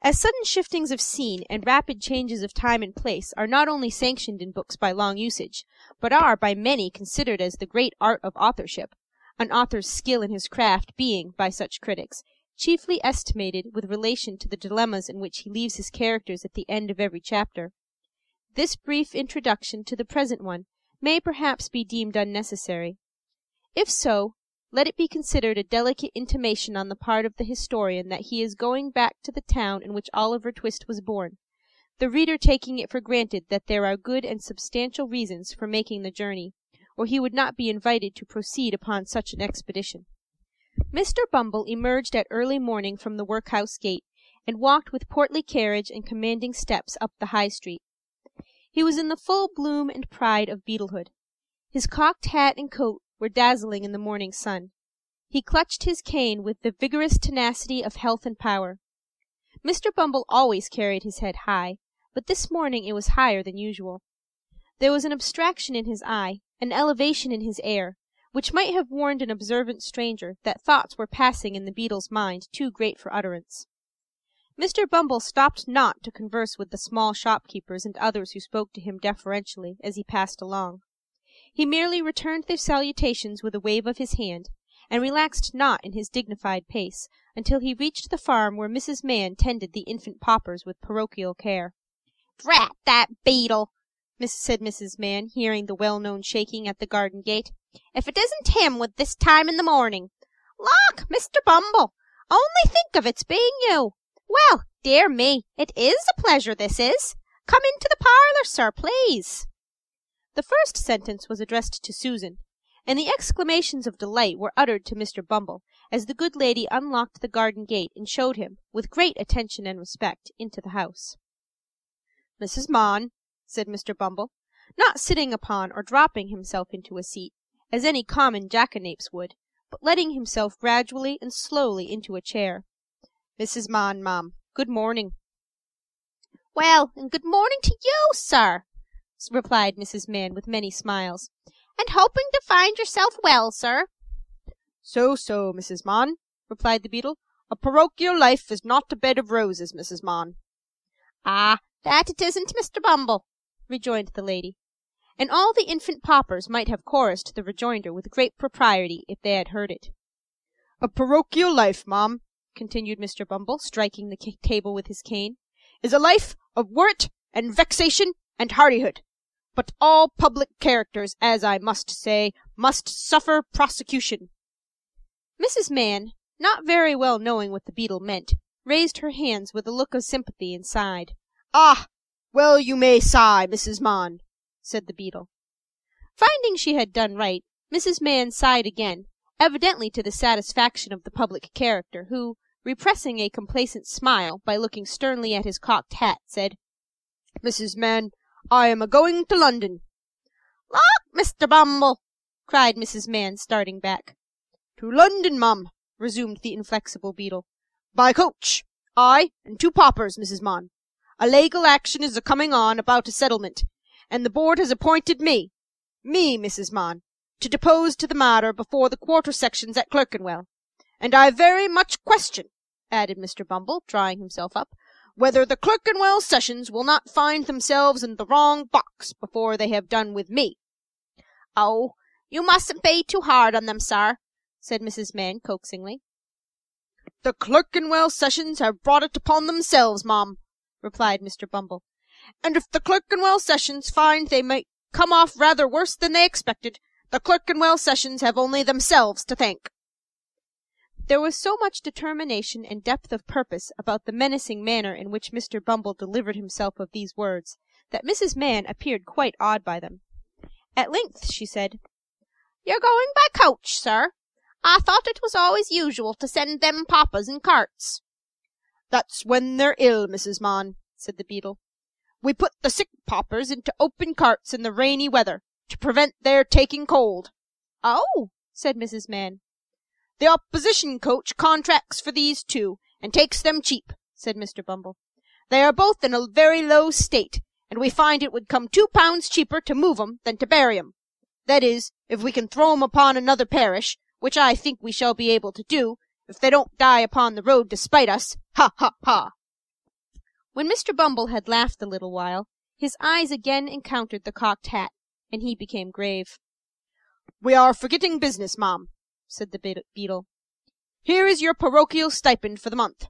As sudden shiftings of scene and rapid changes of time and place are not only sanctioned in books by long usage, but are by many considered as the great art of authorship, an author's skill in his craft being, by such critics, chiefly estimated with relation to the dilemmas in which he leaves his characters at the end of every chapter, this brief introduction to the present one may perhaps be deemed unnecessary. If so, let it be considered a delicate intimation on the part of the historian that he is going back to the town in which Oliver Twist was born, the reader taking it for granted that there are good and substantial reasons for making the journey, or he would not be invited to proceed upon such an expedition. Mr. Bumble emerged at early morning from the workhouse gate, and walked with portly carriage and commanding steps up the High Street. He was in the full bloom and pride of beetlehood. His cocked hat and coat were dazzling in the morning sun. He clutched his cane with the vigorous tenacity of health and power. Mr. Bumble always carried his head high, but this morning it was higher than usual. There was an abstraction in his eye, an elevation in his air, which might have warned an observant stranger that thoughts were passing in the beetle's mind too great for utterance. Mr. Bumble stopped not to converse with the small shopkeepers and others who spoke to him deferentially as he passed along. He merely returned their salutations with a wave of his hand, and relaxed not in his dignified pace until he reached the farm where Mrs. Mann tended the infant paupers with parochial care. "Drat that beetle!" said Mrs. Mann, hearing the well-known shaking at the garden gate. "If it isn't him with this time in the morning! Lauk, Mr. Bumble! Only think of its being you! Well, dear me, it is a pleasure, this is! Come into the parlour, sir, please." The first sentence was addressed to Susan, and the exclamations of delight were uttered to Mr. Bumble as the good lady unlocked the garden gate and showed him, with great attention and respect, into the house. "Mrs. Mann," said Mr. Bumble, not sitting upon or dropping himself into a seat, as any common jackanapes would, but letting himself gradually and slowly into a chair. "Mrs. Mann, ma'am, good morning." "Well, and good morning to you, sir," replied Mrs. Mann with many smiles. "And hoping to find yourself well, sir." "So, Mrs. Mann," replied the beetle. "A parochial life is not a bed of roses, Mrs. Mann." "Ah, that it isn't, Mr. Bumble," rejoined the lady. And all the infant paupers might have chorused the rejoinder with great propriety if they had heard it. "A parochial life, ma'am," continued Mr. Bumble, striking the table with his cane, "is a life of worrit and vexation and hardihood. but all public characters, as I must say, must suffer prosecution." Mrs. Mann, not very well knowing what the beetle meant, raised her hands with a look of sympathy and sighed. "Ah, well you may sigh, Mrs. Mann," said the beetle. Finding she had done right, Mrs. Mann sighed again, evidently to the satisfaction of the public character, who, repressing a complacent smile by looking sternly at his cocked hat, said, "Mrs. Mann, I am a-going to London." "Lauk, Mr. Bumble!" cried Mrs. Mann, starting back. "To London, mum," resumed the inflexible beetle. "By coach. I and 2 paupers, Mrs. Mann. A legal action is a-coming on about a settlement, and the board has appointed me, Mrs. Mann, to depose to the matter before the quarter sections at Clerkenwell. And I very much question," added Mr. Bumble, drawing himself up, "whether the Clerkenwell sessions will not find themselves in the wrong box before they have done with me." "Oh, you mustn't be too hard on them, sir," said Mrs. Mann coaxingly. "The Clerkenwell sessions have brought it upon themselves, ma'am," replied Mr. Bumble. "And if the Clerkenwell sessions find they may come off rather worse than they expected, the Clerkenwell sessions have only themselves to thank." There was so much determination and depth of purpose about the menacing manner in which Mr. Bumble delivered himself of these words, that Mrs. Mann appeared quite awed by them. At length she said, "You're going by coach, sir? I thought it was always usual to send them papas in carts." "That's when they're ill, Mrs. Mann," said the beetle. "We put the sick paupers into open carts in the rainy weather, to prevent their taking cold." "Oh," said Mrs. Mann. "The opposition coach contracts for these 2, and takes them cheap," said Mr. Bumble. "They are both in a very low state, and we find it would come £2 cheaper to move 'em than to bury 'em. That is, if we can throw 'em upon another parish, which I think we shall be able to do, if they don't die upon the road to spite us. Ha, ha, ha!" When Mr. Bumble had laughed a little while, his eyes again encountered the cocked hat, and he became grave. "We are forgetting business, ma'am," said the beetle. "Here is your parochial stipend for the month."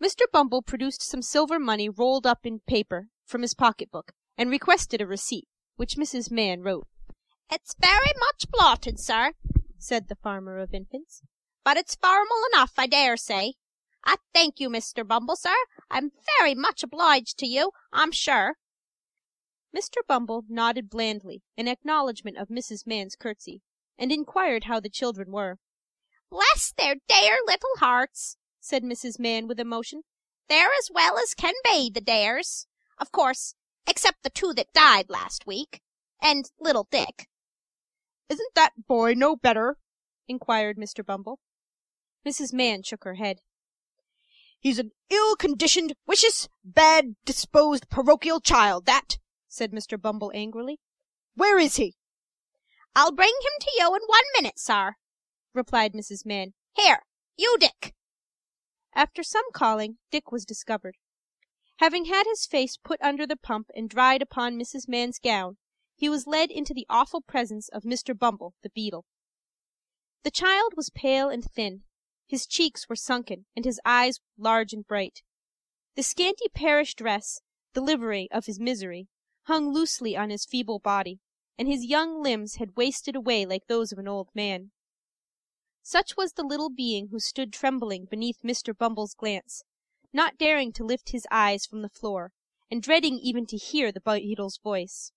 Mr. Bumble produced some silver money rolled up in paper from his pocket-book, and requested a receipt, which Mrs. Mann wrote. "It's very much blotted, sir," said the farmer of infants, "but it's formal enough, I dare say. I thank you, Mr. Bumble, sir. I'm very much obliged to you, I'm sure." Mr. Bumble nodded blandly in acknowledgment of Mrs. Mann's curtsy, and inquired how the children were. "Bless their dear little hearts," said Mrs. Mann with emotion. "They're as well as can be, the dares. Of course, except the 2 that died last week, and little Dick." "Isn't that boy no better?" inquired Mr. Bumble. Mrs. Mann shook her head. "He's an ill-conditioned, vicious, bad-disposed parochial child, that," said Mr. Bumble angrily. "Where is he?" "I'll bring him to you in 1 minute, sir," replied Mrs. Mann. "Here, you, Dick." After some calling, Dick was discovered. Having had his face put under the pump and dried upon Mrs. Mann's gown, he was led into the awful presence of Mr. Bumble, the beetle. The child was pale and thin. His cheeks were sunken, and his eyes large and bright. The scanty parish dress, the livery of his misery, hung loosely on his feeble body, and his young limbs had wasted away like those of an old man. Such was the little being who stood trembling beneath Mr. Bumble's glance, not daring to lift his eyes from the floor, and dreading even to hear the beetle's voice.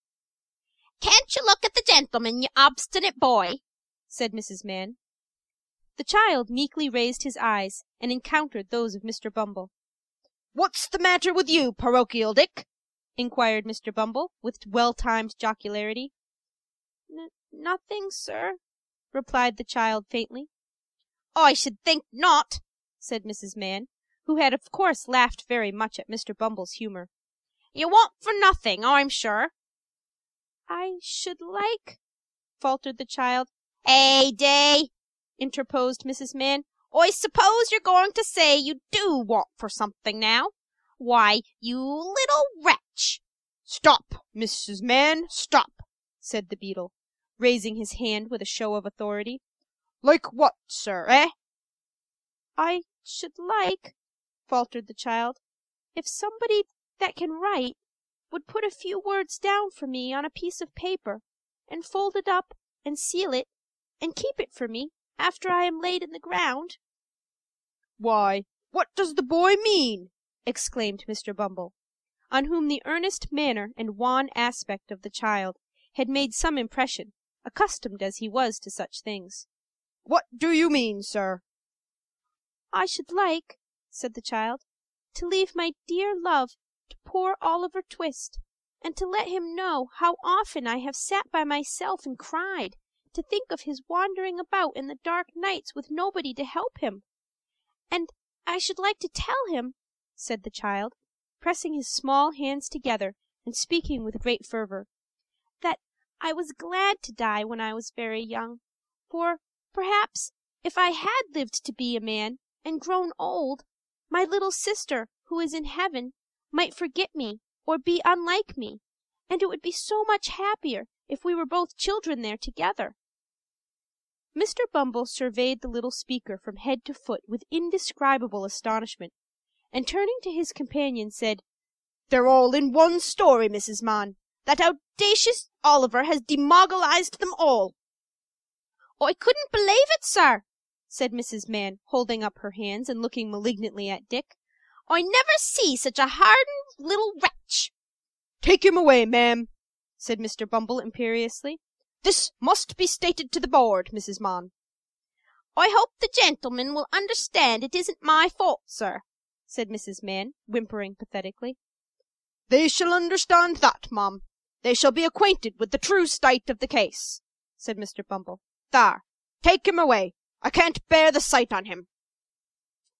"Can't you look at the gentleman, you obstinate boy?" said Mrs. Mann. The child meekly raised his eyes, and encountered those of Mr. Bumble. "What's the matter with you, parochial Dick?" inquired Mr. Bumble, with well-timed jocularity. "Nothing, sir," replied the child faintly. "I should think not," said Mrs. Mann, who had of course laughed very much at Mr. Bumble's humor. "You want for nothing, I'm sure." "I should like," faltered the child. "Day," interposed Mrs. Mann. "I suppose you're going to say you do want for something now. Why, you little wretch!" "Stop, Mrs. Mann, stop," said the beetle, raising his hand with a show of authority. "Like what, sir, eh?" "I should like," faltered the child, "if somebody that can write would put a few words down for me on a piece of paper, and fold it up, and seal it, and keep it for me after I am laid in the ground." "Why, what does the boy mean?" exclaimed Mr. Bumble, on whom the earnest manner and wan aspect of the child had made some impression, accustomed as he was to such things. "What do you mean, sir?" "I should like," said the child, "to leave my dear love to poor Oliver Twist, and to let him know how often I have sat by myself and cried, to think of his wandering about in the dark nights with nobody to help him. And I should like to tell him," said the child, pressing his small hands together and speaking with great fervor, "that I was glad to die when I was very young, for, perhaps, if I had lived to be a man, and grown old, my little sister, who is in heaven, might forget me, or be unlike me, and it would be so much happier if we were both children there together." Mr. Bumble surveyed the little speaker from head to foot with indescribable astonishment, and turning to his companion said, "They're all in one story, Mrs. Mann. That audacious Oliver has demoggalized them all." "I couldn't believe it, sir," said Mrs. Mann, holding up her hands and looking malignantly at Dick. "I never see such a hardened little wretch." "Take him away, ma'am," said Mr. Bumble imperiously. "This must be stated to the board, Mrs. Mann." "I hope the gentleman will understand it isn't my fault, sir," said Mrs. Mann, whimpering pathetically. "They shall understand that, ma'am. They shall be acquainted with the true state of the case," said Mr. Bumble. "There, take him away. I can't bear the sight on him."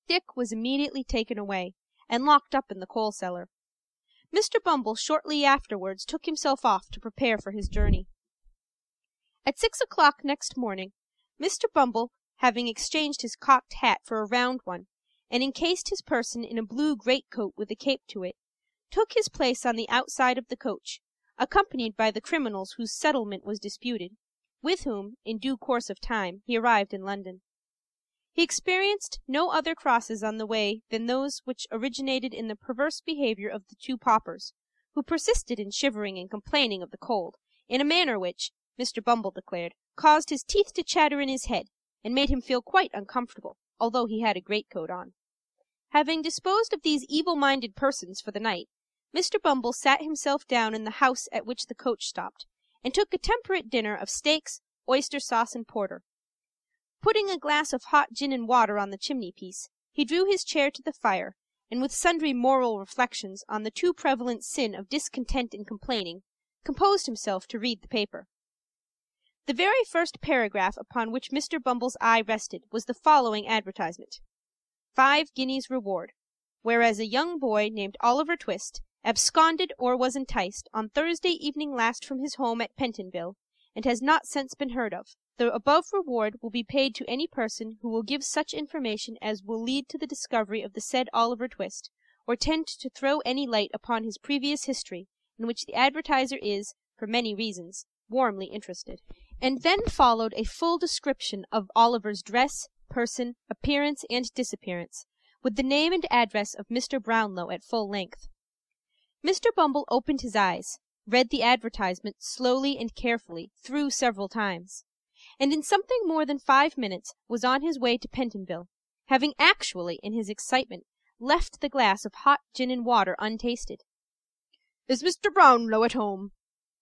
Dick was immediately taken away, and locked up in the coal cellar. Mr. Bumble shortly afterwards took himself off to prepare for his journey. At 6 o'clock next morning, Mr. Bumble, having exchanged his cocked hat for a round one, and encased his person in a blue greatcoat with a cape to it, took his place on the outside of the coach, accompanied by the criminals whose settlement was disputed, with whom, in due course of time, he arrived in London. He experienced no other crosses on the way than those which originated in the perverse behavior of the two paupers, who persisted in shivering and complaining of the cold, in a manner which, Mr. Bumble declared, caused his teeth to chatter in his head, and made him feel quite uncomfortable, although he had a greatcoat on. Having disposed of these evil-minded persons for the night, Mr. Bumble sat himself down in the house at which the coach stopped, and took a temperate dinner of steaks, oyster sauce, and porter. Putting a glass of hot gin and water on the chimney-piece, he drew his chair to the fire, and with sundry moral reflections on the too prevalent sin of discontent and complaining, composed himself to read the paper. The very first paragraph upon which Mr. Bumble's eye rested was the following advertisement: 5 guineas reward, whereas a young boy named Oliver Twist absconded or was enticed on Thursday evening last from his home at Pentonville, and has not since been heard of. The above reward will be paid to any person who will give such information as will lead to the discovery of the said Oliver Twist, or tend to throw any light upon his previous history, in which the advertiser is, for many reasons, warmly interested. And then followed a full description of Oliver's dress, person, appearance, and disappearance, with the name and address of Mr. Brownlow at full length. Mr. Bumble opened his eyes, read the advertisement slowly and carefully through several times, and in something more than 5 minutes was on his way to Pentonville, having actually, in his excitement, left the glass of hot gin and water untasted. "Is Mr. Brownlow at home?"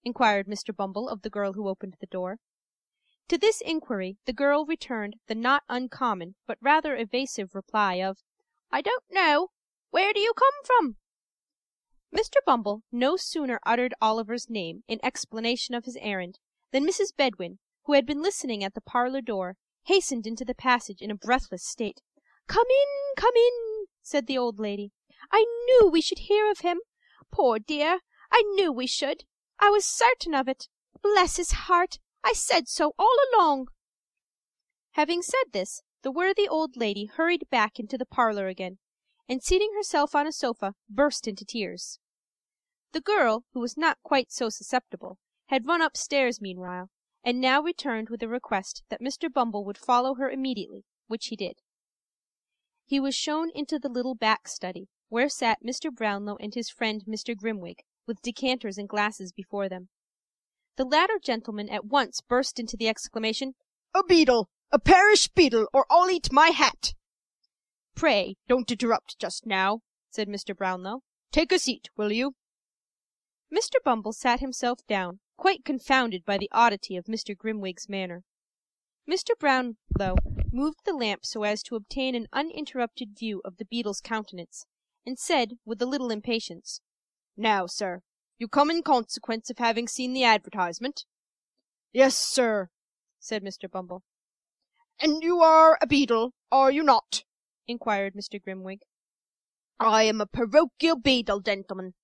inquired Mr. Bumble of the girl who opened the door. To this inquiry the girl returned the not uncommon but rather evasive reply of, "I don't know. Where do you come from?" Mr. Bumble no sooner uttered Oliver's name in explanation of his errand than Mrs. Bedwin, who had been listening at the parlor door, hastened into the passage in a breathless state. "Come in," said the old lady. "I knew we should hear of him. Poor dear, I knew we should. I was certain of it. Bless his heart, I said so all along." Having said this, the worthy old lady hurried back into the parlor again, and seating herself on a sofa, burst into tears. The girl, who was not quite so susceptible, had run upstairs meanwhile, and now returned with a request that Mr. Bumble would follow her immediately, which he did. He was shown into the little back study, where sat Mr. Brownlow and his friend Mr. Grimwig, with decanters and glasses before them. The latter gentleman at once burst into the exclamation, "A beadle! A parish beadle, or I'll eat my hat!" "Pray don't interrupt just now," said Mr. Brownlow. "Take a seat, will you?" Mr. Bumble sat himself down, quite confounded by the oddity of Mr. Grimwig's manner. Mr. Brownlow moved the lamp so as to obtain an uninterrupted view of the beadle's countenance, and said, with a little impatience, "Now, sir, you come in consequence of having seen the advertisement?" "Yes, sir," said Mr. Bumble. "And you are a beadle, are you not?" inquired Mr. Grimwig. "I am a parochial beadle, gentlemen,"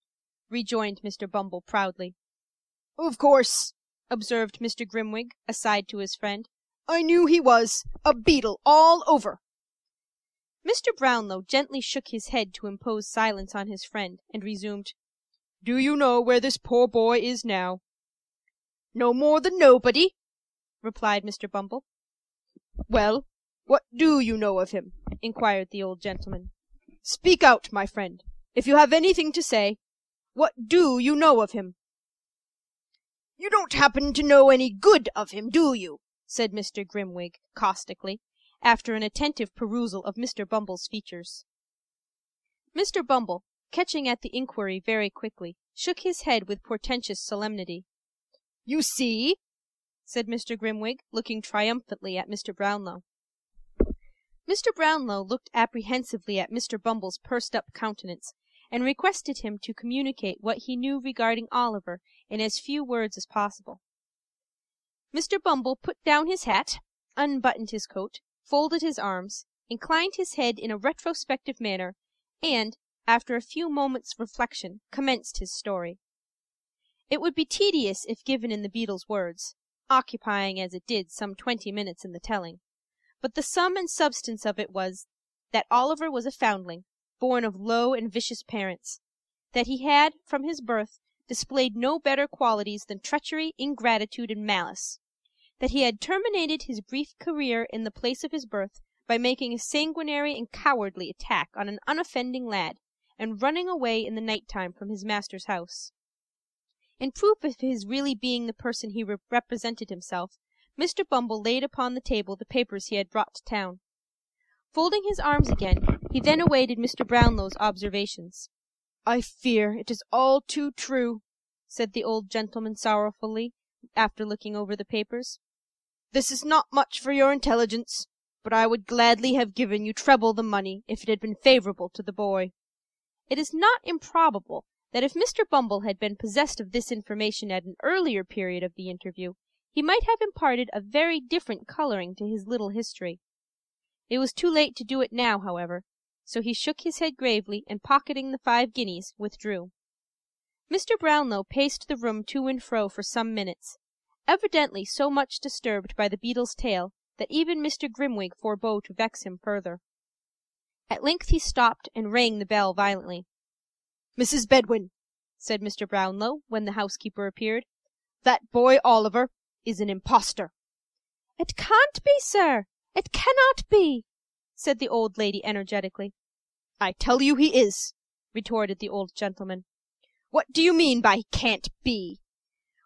rejoined Mr. Bumble proudly. "Of course," observed Mr. Grimwig, aside to his friend. "I knew he was a beadle all over." Mr. Brownlow gently shook his head to impose silence on his friend, and resumed, "Do you know where this poor boy is now?" "No more than nobody," replied Mr. Bumble. "Well, what do you know of him?" inquired the old gentleman. "Speak out, my friend, if you have anything to say. What do you know of him?" "You don't happen to know any good of him, do you?" said Mr. Grimwig, caustically, after an attentive perusal of Mr. Bumble's features. Mr. Bumble, catching at the inquiry very quickly, shook his head with portentous solemnity. "You see," said Mr. Grimwig, looking triumphantly at Mr. Brownlow. Mr. Brownlow looked apprehensively at Mr. Bumble's pursed-up countenance, and requested him to communicate what he knew regarding Oliver in as few words as possible. Mr. Bumble put down his hat, unbuttoned his coat, folded his arms, inclined his head in a retrospective manner, and, after a few moments' reflection, commenced his story. It would be tedious if given in the beadle's words, occupying as it did some 20 minutes in the telling, but the sum and substance of it was, that Oliver was a foundling, born of low and vicious parents, that he had, from his birth, displayed no better qualities than treachery, ingratitude, and malice, that he had terminated his brief career in the place of his birth by making a sanguinary and cowardly attack on an unoffending lad, and running away in the night-time from his master's house. In proof of his really being the person he represented himself, Mr. Bumble laid upon the table the papers he had brought to town. Folding his arms again, he then awaited Mr. Brownlow's observations. "I fear it is all too true," said the old gentleman sorrowfully, after looking over the papers. "This is not much for your intelligence, but I would gladly have given you treble the money if it had been favorable to the boy." It is not improbable that if Mr. Bumble had been possessed of this information at an earlier period of the interview, he might have imparted a very different coloring to his little history. It was too late to do it now, however, so he shook his head gravely, and pocketing the 5 guineas, withdrew. Mr. Brownlow paced the room to and fro for some minutes, evidently so much disturbed by the beadle's tale that even Mr. Grimwig forbore to vex him further. At length he stopped and rang the bell violently. "Mrs. Bedwin," said Mr. Brownlow, when the housekeeper appeared, "that boy Oliver is an impostor." "It can't be, sir. It cannot be," said the old lady energetically. "I tell you he is," retorted the old gentleman. "What do you mean by can't be?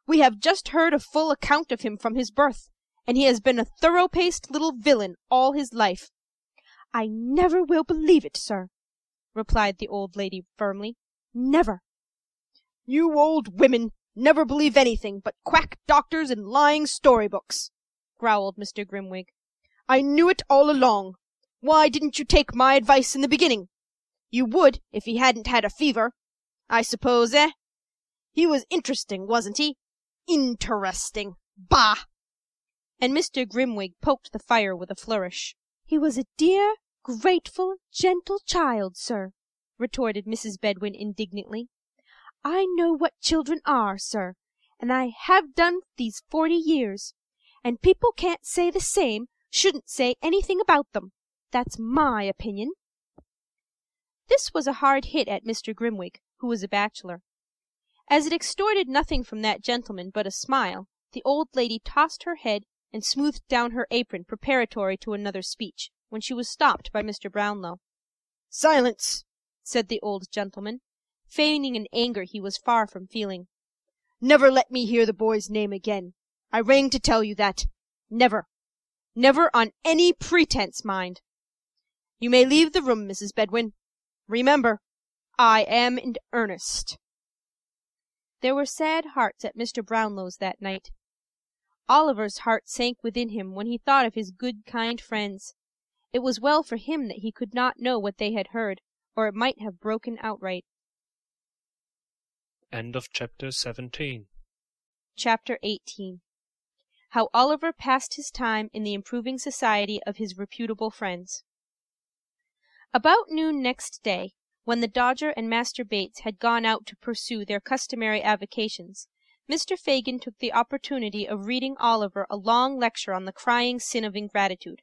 We have just heard a full account of him from his birth, and he has been a thorough-paced little villain all his life." "I never will believe it, sir," replied the old lady firmly. "Never." "You old women never believe anything but quack doctors and lying storybooks," growled Mr. Grimwig. "I knew it all along. Why didn't you take my advice in the beginning? You would if he hadn't had a fever, I suppose, eh? He was interesting, wasn't he? Interesting! Bah!" And Mr. Grimwig poked the fire with a flourish. "He was a dear, grateful, gentle child, sir," retorted Mrs. Bedwin indignantly. "I know what children are, sir, and I have done these 40 years, and people can't say the same, shouldn't say anything about them. That's my opinion." This was a hard hit at Mr. Grimwig, who was a bachelor. As it extorted nothing from that gentleman but a smile, the old lady tossed her head and smoothed down her apron preparatory to another speech, when she was stopped by Mr. Brownlow. "Silence!" said the old gentleman, feigning an anger he was far from feeling. "Never let me hear the boy's name again. I rang to tell you that. Never. Never on any pretense, mind. You may leave the room, Mrs. Bedwin. Remember, I am in earnest." There were sad hearts at Mr. Brownlow's that night. Oliver's heart sank within him when he thought of his good, kind friends. It was well for him that he could not know what they had heard, or it might have broken outright. End of chapter 17. Chapter 18. How Oliver passed his time in the improving society of his reputable friends. About noon next day, when the Dodger and Master Bates had gone out to pursue their customary avocations, Mr. Fagin took the opportunity of reading Oliver a long lecture on the crying sin of ingratitude,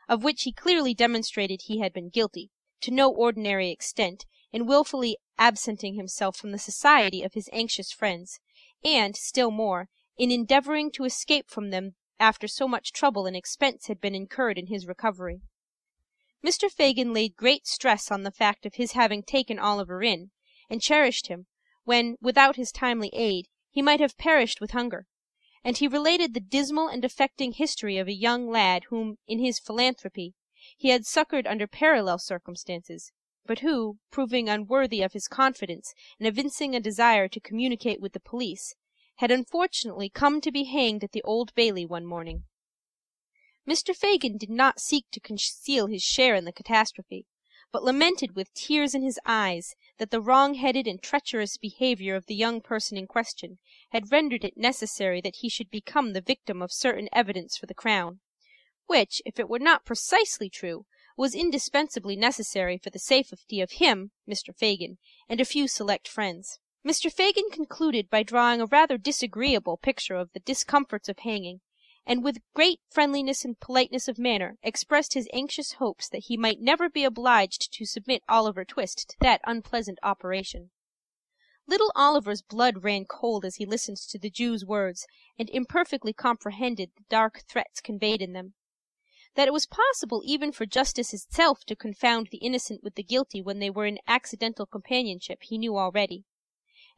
of which he clearly demonstrated he had been guilty, to no ordinary extent, in wilfully absenting himself from the society of his anxious friends, and, still more, in endeavoring to escape from them after so much trouble and expense had been incurred in his recovery. Mr. Fagin laid great stress on the fact of his having taken Oliver in, and cherished him, when, without his timely aid, he might have perished with hunger, and he related the dismal and affecting history of a young lad whom, in his philanthropy, he had succored under parallel circumstances, but who, proving unworthy of his confidence and evincing a desire to communicate with the police, had unfortunately come to be hanged at the Old Bailey one morning. Mr. Fagin did not seek to conceal his share in the catastrophe, but lamented with tears in his eyes that the wrong-headed and treacherous behavior of the young person in question had rendered it necessary that he should become the victim of certain evidence for the Crown, which, if it were not precisely true, was indispensably necessary for the safety of him, Mr. Fagin, and a few select friends. Mr. Fagin concluded by drawing a rather disagreeable picture of the discomforts of hanging, and with great friendliness and politeness of manner expressed his anxious hopes that he might never be obliged to submit Oliver Twist to that unpleasant operation. Little Oliver's blood ran cold as he listened to the Jew's words, and imperfectly comprehended the dark threats conveyed in them. That it was possible even for justice itself to confound the innocent with the guilty when they were in accidental companionship he knew already,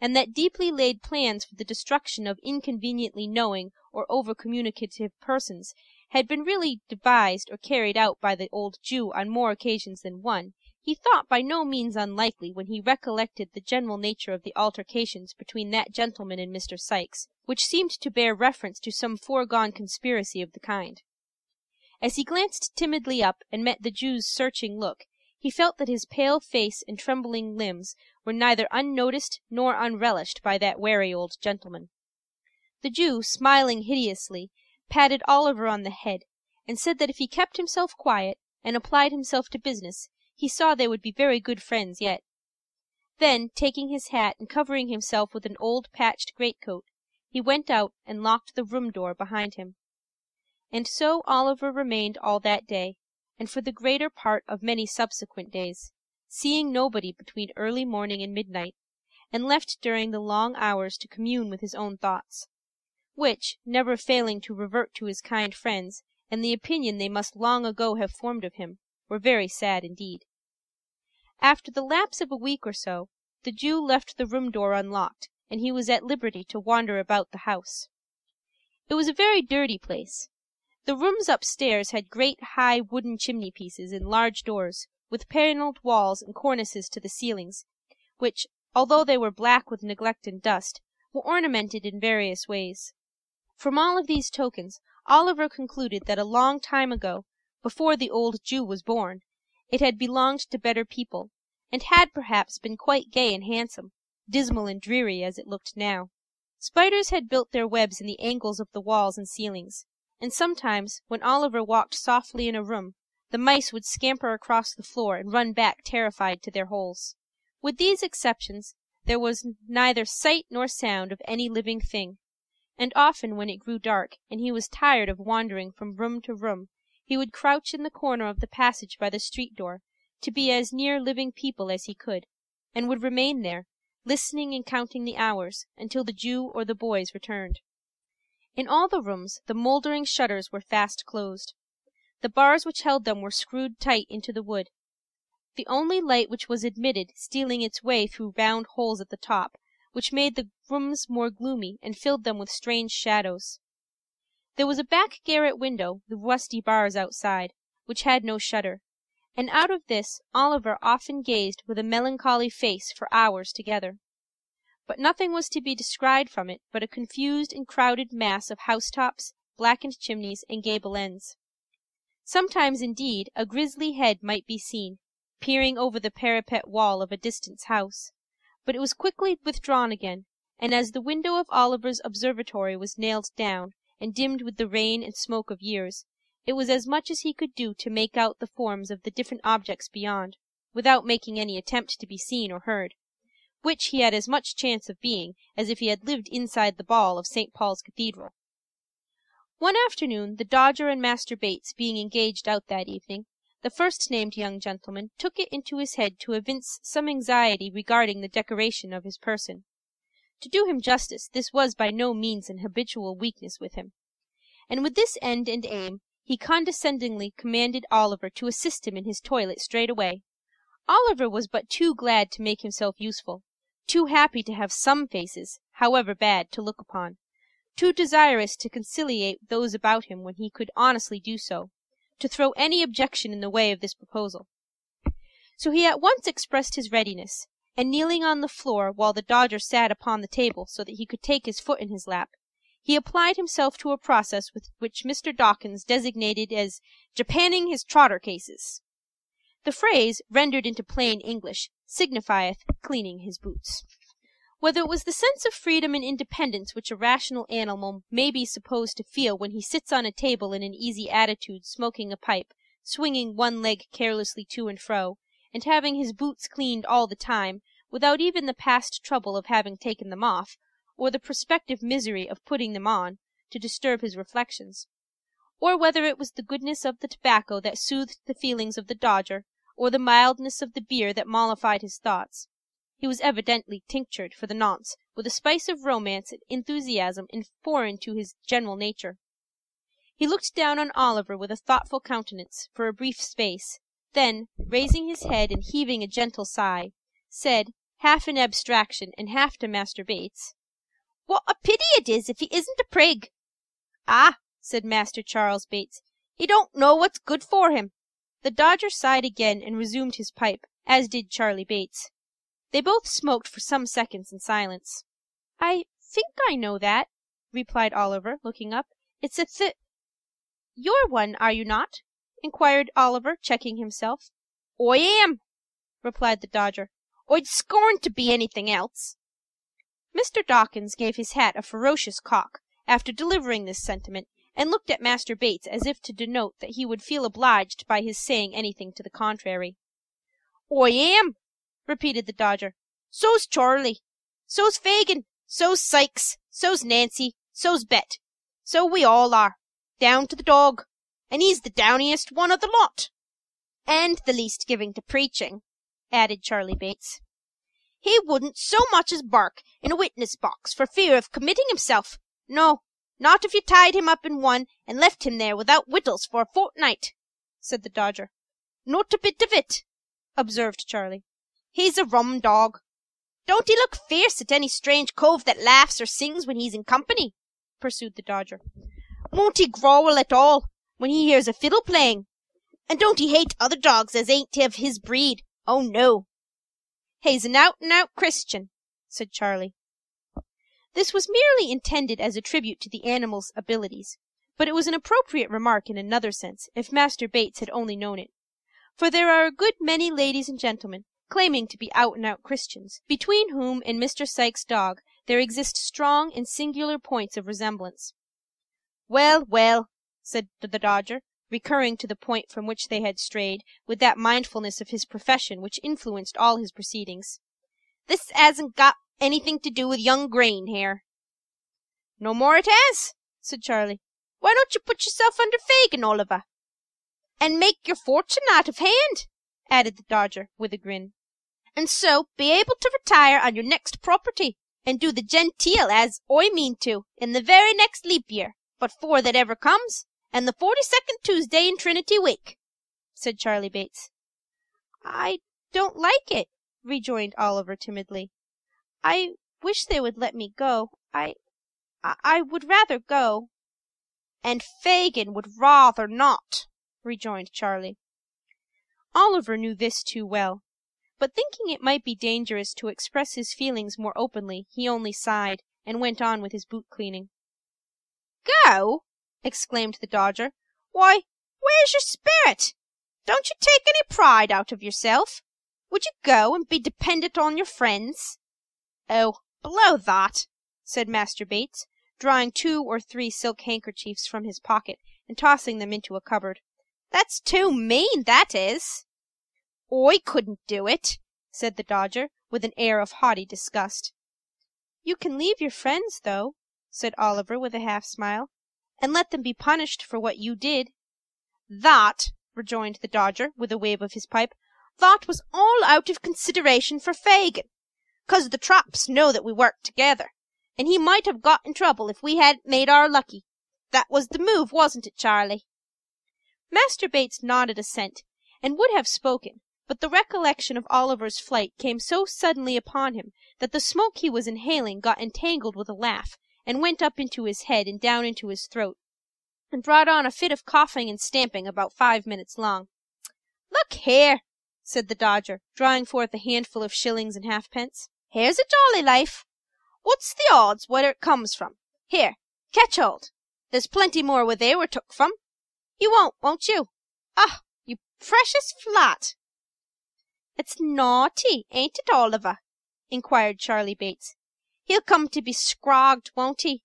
and that deeply laid plans for the destruction of inconveniently knowing or over-communicative persons had been really devised or carried out by the old Jew on more occasions than one, he thought by no means unlikely when he recollected the general nature of the altercations between that gentleman and Mr. Sikes, which seemed to bear reference to some foregone conspiracy of the kind. As he glanced timidly up and met the Jew's searching look, he felt that his pale face and trembling limbs were neither unnoticed nor unrelished by that wary old gentleman. The Jew, smiling hideously, patted Oliver on the head, and said that if he kept himself quiet and applied himself to business, he saw they would be very good friends yet. Then, taking his hat and covering himself with an old patched greatcoat, he went out and locked the room door behind him. And so Oliver remained all that day, and for the greater part of many subsequent days, seeing nobody between early morning and midnight, and left during the long hours to commune with his own thoughts, which, never failing to revert to his kind friends and the opinion they must long ago have formed of him, were very sad indeed. After the lapse of a week or so, the Jew left the room door unlocked, and he was at liberty to wander about the house. It was a very dirty place. The rooms upstairs had great high wooden chimney-pieces and large doors, with panelled walls and cornices to the ceilings, which, although they were black with neglect and dust, were ornamented in various ways. From all of these tokens, Oliver concluded that a long time ago, before the old Jew was born, it had belonged to better people, and had perhaps been quite gay and handsome, dismal and dreary as it looked now. Spiders had built their webs in the angles of the walls and ceilings, and sometimes, when Oliver walked softly in a room, the mice would scamper across the floor and run back terrified to their holes. With these exceptions, there was neither sight nor sound of any living thing, and often when it grew dark, and he was tired of wandering from room to room, he would crouch in the corner of the passage by the street door, to be as near living people as he could, and would remain there, listening and counting the hours, until the Jew or the boys returned. In all the rooms the mouldering shutters were fast closed. The bars which held them were screwed tight into the wood. the only light which was admitted stealing its way through round holes at the top, which made the rooms more gloomy and filled them with strange shadows. There was a back garret window, with rusty bars outside, which had no shutter, and out of this Oliver often gazed with a melancholy face for hours together. But nothing was to be descried from it but a confused and crowded mass of housetops, blackened chimneys, and gable ends. Sometimes, indeed, a grisly head might be seen, peering over the parapet wall of a distant house, but it was quickly withdrawn again, and as the window of Oliver's observatory was nailed down, and dimmed with the rain and smoke of years, it was as much as he could do to make out the forms of the different objects beyond, without making any attempt to be seen or heard, which he had as much chance of being as if he had lived inside the ball of St. Paul's Cathedral. One afternoon, the Dodger and Master Bates being engaged out that evening, the first-named young gentleman took it into his head to evince some anxiety regarding the decoration of his person. To do him justice, this was by no means an habitual weakness with him, and with this end and aim he condescendingly commanded Oliver to assist him in his toilet straightway. Oliver was but too glad to make himself useful, too happy to have some faces, however bad, to look upon, too desirous to conciliate those about him when he could honestly do so, to throw any objection in the way of this proposal. So he at once expressed his readiness, and kneeling on the floor while the Dodger sat upon the table so that he could take his foot in his lap, he applied himself to a process which Mr. Dawkins designated as japanning his trotter cases. The phrase, rendered into plain English, signifieth cleaning his boots. Whether it was the sense of freedom and independence which a rational animal may be supposed to feel when he sits on a table in an easy attitude smoking a pipe, swinging one leg carelessly to and fro, and having his boots cleaned all the time, without even the past trouble of having taken them off, or the prospective misery of putting them on, to disturb his reflections, or whether it was the goodness of the tobacco that soothed the feelings of the Dodger, or the mildness of the beer that mollified his thoughts, he was evidently tinctured for the nonce with a spice of romance and enthusiasm foreign to his general nature. He looked down on Oliver with a thoughtful countenance for a brief space, then, raising his head and heaving a gentle sigh, said, half in abstraction and half to Master Bates, "What a pity it is if he isn't a prig!" "Ah," said Master Charles Bates, "he don't know what's good for him." The Dodger sighed again and resumed his pipe, as did Charlie Bates. They both smoked for some seconds in silence. "I think I know that," replied Oliver, looking up. "It's a You're one, are you not?" inquired Oliver, checking himself. "I am," replied the Dodger. "I'd scorn to be anything else." Mr. Dawkins gave his hat a ferocious cock after delivering this sentiment, and looked at Master Bates as if to denote that he would feel obliged by his saying anything to the contrary. "I am," repeated the Dodger. "So's Charlie. So's Fagin. So's Sykes. So's Nancy. So's Bet. So we all are, down to the dog, and he's the downiest one of the lot." "And the least giving to preaching," added Charlie Bates. "He wouldn't so much as bark in a witness box for fear of committing himself. No, not if you tied him up in one and left him there without wittles for a fortnight," said the Dodger. "Not a bit of it," observed Charlie. "He's a rum dog. Don't he look fierce at any strange cove that laughs or sings when he's in company?" pursued the Dodger. "Won't he growl at all when he hears a fiddle playing? And don't he hate other dogs as ain't of his breed? Oh, no." "He's an out-and-out Christian," said Charlie. This was merely intended as a tribute to the animal's abilities, but it was an appropriate remark in another sense, if Master Bates had only known it. For there are a good many ladies and gentlemen, claiming to be out-and-out Christians, between whom and Mr. Sykes' dog there exist strong and singular points of resemblance. "Well, well," said the Dodger, recurring to the point from which they had strayed, with that mindfulness of his profession which influenced all his proceedings. "This hasn't got anything to do with young Grain here." "No more it has," said Charlie. "Why don't you put yourself under Fagin, Oliver?" "And make your fortune out of hand," added the Dodger, with a grin. "And so be able to retire on your next property, and do the genteel as I mean to in the very next leap year, but 'fore that ever comes, and the 42nd Tuesday in Trinity week," said Charlie Bates. I don't like it, rejoined Oliver timidly. I wish they would let me go. I would rather go. And Fagin would rather not, rejoined Charlie. Oliver knew this too well, but thinking it might be dangerous to express his feelings more openly, he only sighed, and went on with his boot cleaning. Go? Exclaimed the Dodger. Why, where's your spirit? Don't you take any pride out of yourself? Would you go and be dependent on your friends? Oh, blow that, said Master Bates, drawing 2 or 3 silk handkerchiefs from his pocket and tossing them into a cupboard. That's too mean, that is. I couldn't do it, said the Dodger, with an air of haughty disgust. You can leave your friends, though, said Oliver with a half-smile, and let them be punished for what you did. That, rejoined the Dodger, with a wave of his pipe, that was all out of consideration for Fagin, 'cause the traps know that we work together, and he might have got in trouble if we hadn't made our lucky. That was the move, wasn't it, Charlie? Master Bates nodded assent, and would have spoken, but the recollection of Oliver's flight came so suddenly upon him that the smoke he was inhaling got entangled with a laugh, and went up into his head and down into his throat, and brought on a fit of coughing and stamping about 5 minutes long. Look here, said the Dodger, drawing forth a handful of shillings and halfpence. Here's a jolly life. What's the odds where it comes from? Here, catch hold. There's plenty more where they were took from. You won't you? Ah, you precious flat. It's naughty, ain't it, Oliver? Inquired Charlie Bates. He'll come to be scrogged, won't he?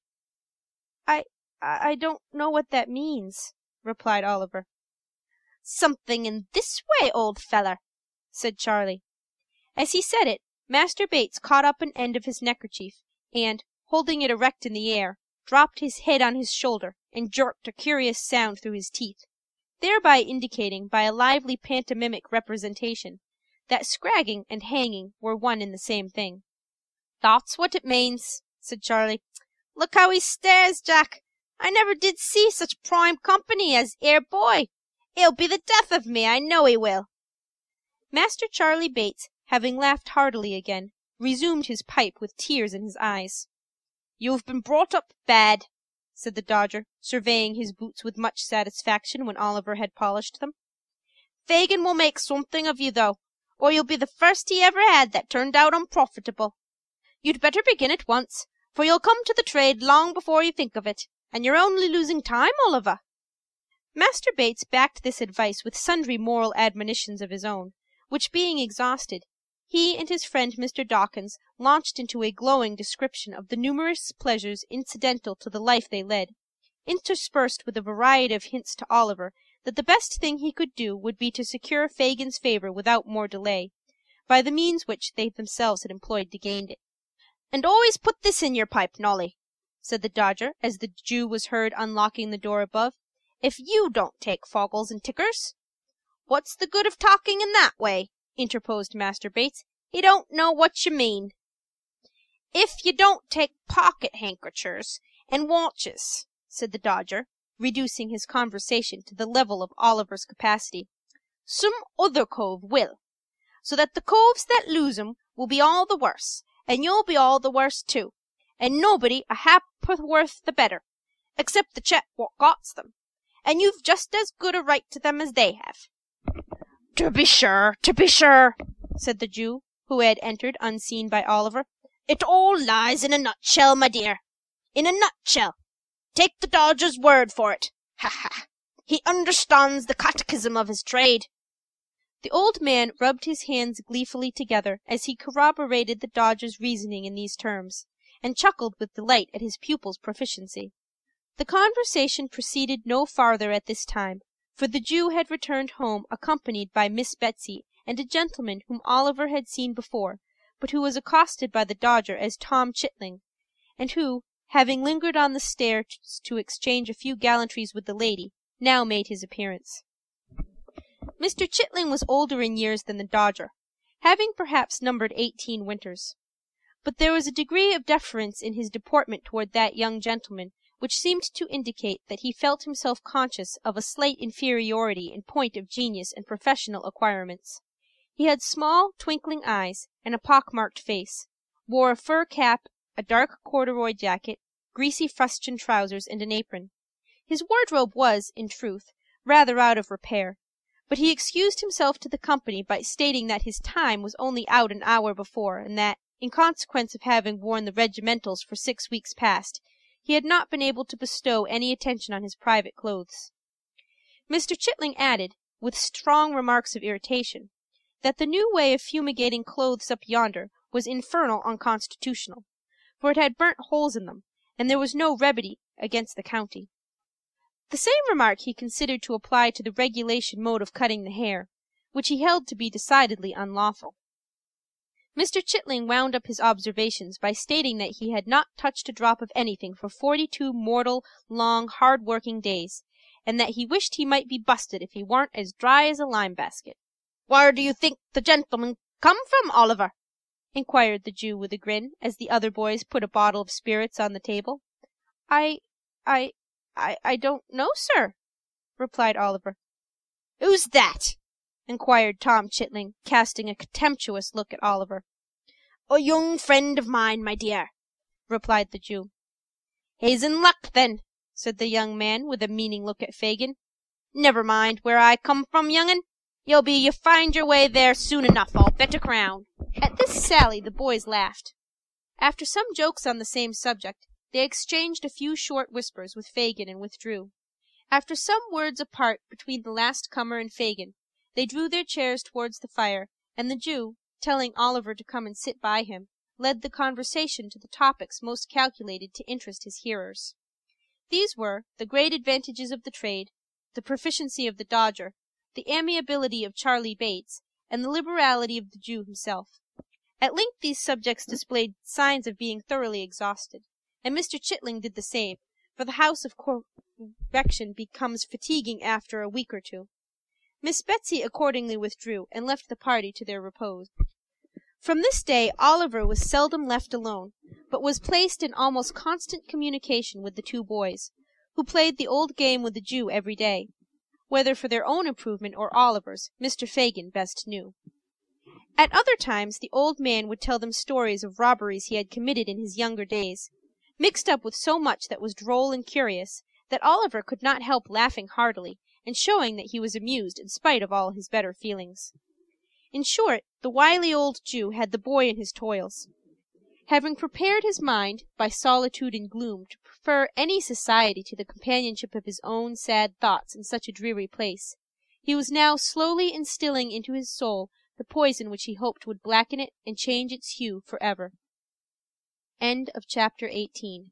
I don't know what that means, replied Oliver. Something in this way, old feller, said Charlie. As he said it, Master Bates caught up an end of his neckerchief, and, holding it erect in the air, dropped his head on his shoulder and jerked a curious sound through his teeth, thereby indicating by a lively pantomimic representation that scragging and hanging were one and the same thing. That's what it means, said Charlie. Look how he stares, Jack. I never did see such prime company as 'ere boy. He'll be the death of me, I know he will. Master Charlie Bates, having laughed heartily again, resumed his pipe with tears in his eyes. You've been brought up bad, said the Dodger, surveying his boots with much satisfaction when Oliver had polished them. Fagin will make something of you, though, or you'll be the first he ever had that turned out unprofitable. You'd better begin at once, for you'll come to the trade long before you think of it, and you're only losing time, Oliver. Master Bates backed this advice with sundry moral admonitions of his own, which being exhausted, he and his friend Mr. Dawkins launched into a glowing description of the numerous pleasures incidental to the life they led, interspersed with a variety of hints to Oliver that the best thing he could do would be to secure Fagin's favor without more delay, by the means which they themselves had employed to gain it. And always put this in your pipe, Nolly, said the Dodger, as the Jew was heard unlocking the door above, if you don't take foggles and tickers. What's the good of talking in that way? Interposed Master Bates. He don't know what you mean. If you don't take pocket handkerchers and watches, said the Dodger, reducing his conversation to the level of Oliver's capacity, some other cove will, so that the coves that lose 'em will be all the worse, and you'll be all the worse too, and nobody a ha'porth the better, except the chap what gots them, and you've just as good a right to them as they have. To be sure, said the Jew, who had entered unseen by Oliver. It all lies in a nutshell, my dear. In a nutshell. Take the Dodger's word for it. Ha ha. He understands the catechism of his trade. The old man rubbed his hands gleefully together as he corroborated the Dodger's reasoning in these terms, and chuckled with delight at his pupil's proficiency. The conversation proceeded no farther at this time, for the Jew had returned home accompanied by Miss Betsy and a gentleman whom Oliver had seen before, but who was accosted by the Dodger as Tom Chitling, and who, having lingered on the stairs to exchange a few gallantries with the lady, now made his appearance. Mr. Chitling was older in years than the Dodger, having perhaps numbered 18 winters. But there was a degree of deference in his deportment toward that young gentleman which seemed to indicate that he felt himself conscious of a slight inferiority in point of genius and professional acquirements. He had small, twinkling eyes and a pock-marked face, wore a fur cap, a dark corduroy jacket, greasy fustian trousers, and an apron. His wardrobe was, in truth, rather out of repair, but he excused himself to the company by stating that his time was only out an hour before, and that, in consequence of having worn the regimentals for 6 weeks past, he had not been able to bestow any attention on his private clothes. Mr. Chitling added, with strong remarks of irritation, that the new way of fumigating clothes up yonder was infernal unconstitutional, for it had burnt holes in them, and there was no remedy against the county. The same remark he considered to apply to the regulation mode of cutting the hair, which he held to be decidedly unlawful. Mr. Chitling wound up his observations by stating that he had not touched a drop of anything for 42 mortal, long, hard-working days, and that he wished he might be busted if he warn't as dry as a lime-basket. "Where do you think the gentleman come from, Oliver?" inquired the Jew with a grin, as the other boys put a bottle of spirits on the table. I don't know, sir," replied Oliver. "Who's that?" inquired Tom Chitling, casting a contemptuous look at Oliver. "A young friend of mine, my dear," replied the Jew. "He's in luck, then," said the young man, with a meaning look at Fagin. "Never mind where I come from, young'un. You'll find your way there soon enough, I'll bet a crown." At this sally the boys laughed. After some jokes on the same subject, they exchanged a few short whispers with Fagin and withdrew. After some words apart between the last comer and Fagin, they drew their chairs towards the fire, and the Jew, telling Oliver to come and sit by him, led the conversation to the topics most calculated to interest his hearers. These were the great advantages of the trade, the proficiency of the Dodger, the amiability of Charley Bates, and the liberality of the Jew himself. At length these subjects displayed signs of being thoroughly exhausted, and Mr. Chitling did the same, for the house of correction becomes fatiguing after a week or two. Miss Betsy accordingly withdrew, and left the party to their repose. From this day Oliver was seldom left alone, but was placed in almost constant communication with the two boys, who played the old game with the Jew every day. Whether for their own improvement or Oliver's, Mr. Fagin best knew. At other times the old man would tell them stories of robberies he had committed in his younger days, mixed up with so much that was droll and curious, that Oliver could not help laughing heartily, and showing that he was amused in spite of all his better feelings. In short, the wily old Jew had the boy in his toils. Having prepared his mind, by solitude and gloom, to prefer any society to the companionship of his own sad thoughts in such a dreary place, he was now slowly instilling into his soul the poison which he hoped would blacken it and change its hue for ever. End of chapter 18.